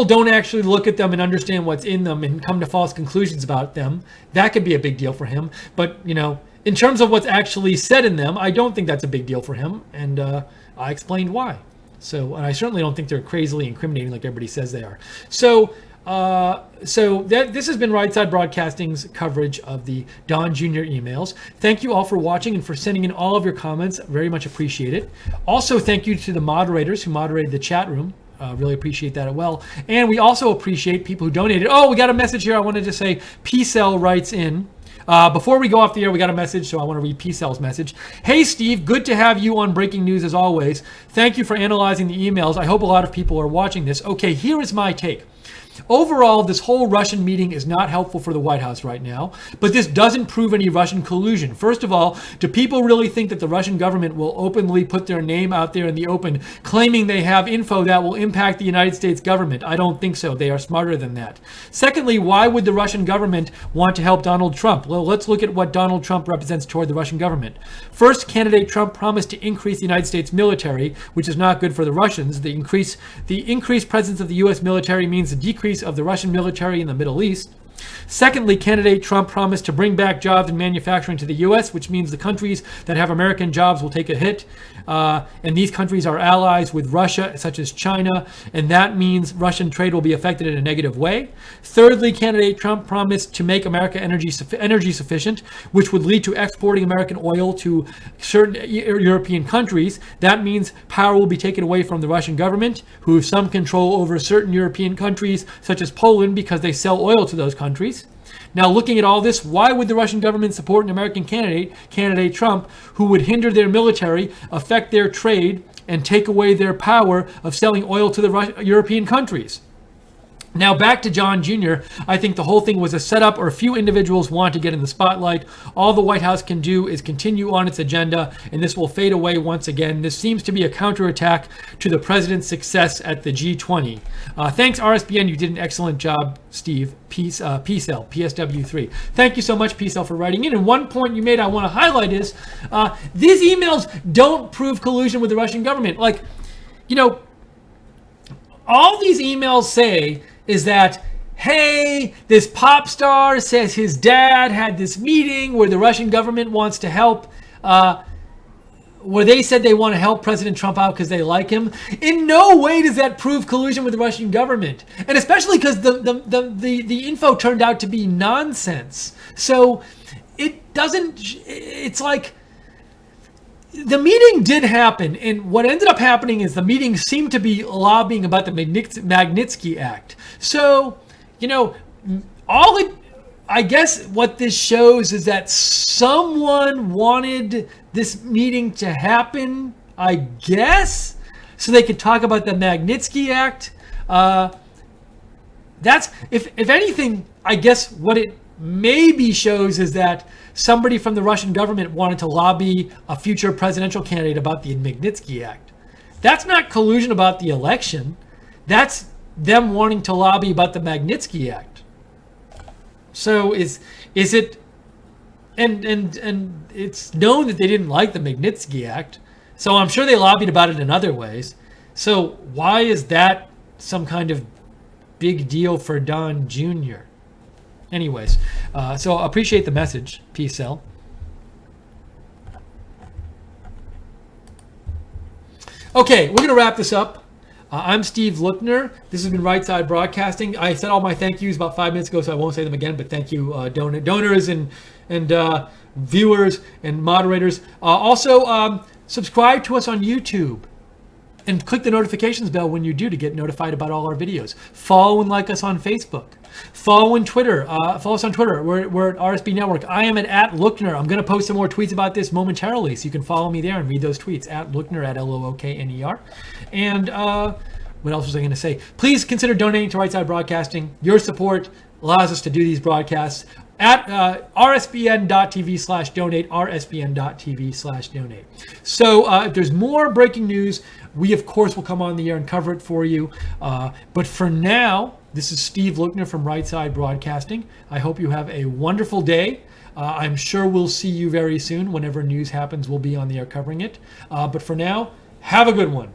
S1: don't actually look at them and understand what's in them and come to false conclusions about them. That could be a big deal for him. But, in terms of what's actually said in them, I don't think that's a big deal for him. And I explained why. So, and I certainly don't think they're crazily incriminating like everybody says they are. So this has been Right Side Broadcasting's coverage of the Don Jr. emails. Thank you all for watching and for sending in all of your comments. Very much appreciate it. Also, thank you to the moderators who moderated the chat room. Really appreciate that as well. And we also appreciate people who donated. Oh, we got a message here. I wanted to say, P-Cell writes in. Before we go off the air, we got a message, so I want to read P-Cell's message. "Hey, Steve, good to have you on Breaking News as always. Thank you for analyzing the emails. I hope a lot of people are watching this. Okay, here is my take. Overall, this whole Russian meeting is not helpful for the White House right now, but this doesn't prove any Russian collusion. First of all, do people really think that the Russian government will openly put their name out there in the open, claiming they have info that will impact the United States government? I don't think so. They are smarter than that. Secondly, why would the Russian government want to help Donald Trump? Well, let's look at what Donald Trump represents toward the Russian government. First, candidate Trump promised to increase the United States military, which is not good for the Russians. The increased presence of the U.S. military means the decrease of the Russian military in the Middle East. Secondly, candidate Trump promised to bring back jobs and manufacturing to the U.S., which means the countries that have American jobs will take a hit. And these countries are allies with Russia, such as China, and that means Russian trade will be affected in a negative way. Thirdly, candidate Trump promised to make America energy sufficient, which would lead to exporting American oil to certain European countries. That means power will be taken away from the Russian government, who have some control over certain European countries, such as Poland, because they sell oil to those countries. Now, looking at all this, why would the Russian government support an American candidate Trump, who would hinder their military, affect their trade, and take away their power of selling oil to the European countries? Now, back to John Jr., I think the whole thing was a setup, or a few individuals want to get in the spotlight. All the White House can do is continue on its agenda, and this will fade away once again. This seems to be a counterattack to the president's success at the G20. Thanks, RSBN. You did an excellent job, Steve. P-Cell, PSW3. Thank you so much, P-Cell, for writing in. And one point you made I want to highlight is these emails don't prove collusion with the Russian government. All these emails say is that, hey, this pop star says his dad had this meeting where the Russian government wants to help, where they said they want to help President Trump out because they like him. In no way does that prove collusion with the Russian government. And especially because the info turned out to be nonsense. So it's like, the meeting did happen, and what ended up happening is the meeting seemed to be lobbying about the Magnitsky Act. So, I guess what this shows is that someone wanted this meeting to happen, I guess, so they could talk about the Magnitsky Act. That's if anything, I guess what it maybe shows is that somebody from the Russian government wanted to lobby a future presidential candidate about the Magnitsky Act. That's not collusion about the election. That's them wanting to lobby about the Magnitsky Act. So is it? And it's known that they didn't like the Magnitsky Act. So I'm sure they lobbied about it in other ways. So why is that some kind of big deal for Don Jr.? Anyways, so appreciate the message, P-Cell. Okay, we're going to wrap this up. I'm Steve Lookner. This has been Right Side Broadcasting. I said all my thank yous about 5 minutes ago, so I won't say them again, but thank you, donors and viewers and moderators. Also, subscribe to us on YouTube. And click the notifications bell when you do to get notified about all our videos. Follow and like us on Facebook. Follow on Twitter. Follow us on Twitter. We're at RSB Network. I am at Lookner. I'm going to post some more tweets about this momentarily, so you can follow me there and read those tweets at Lookner, at Lookner. And what else was I going to say? Please consider donating to Right Side Broadcasting. Your support allows us to do these broadcasts at rsbn.tv/donate, rsbn.tv/donate. So if there's more breaking news, we of course will come on the air and cover it for you. But for now, this is Steve Lookner from Right Side Broadcasting. I hope you have a wonderful day. I'm sure we'll see you very soon. Whenever news happens, we'll be on the air covering it. But for now, have a good one.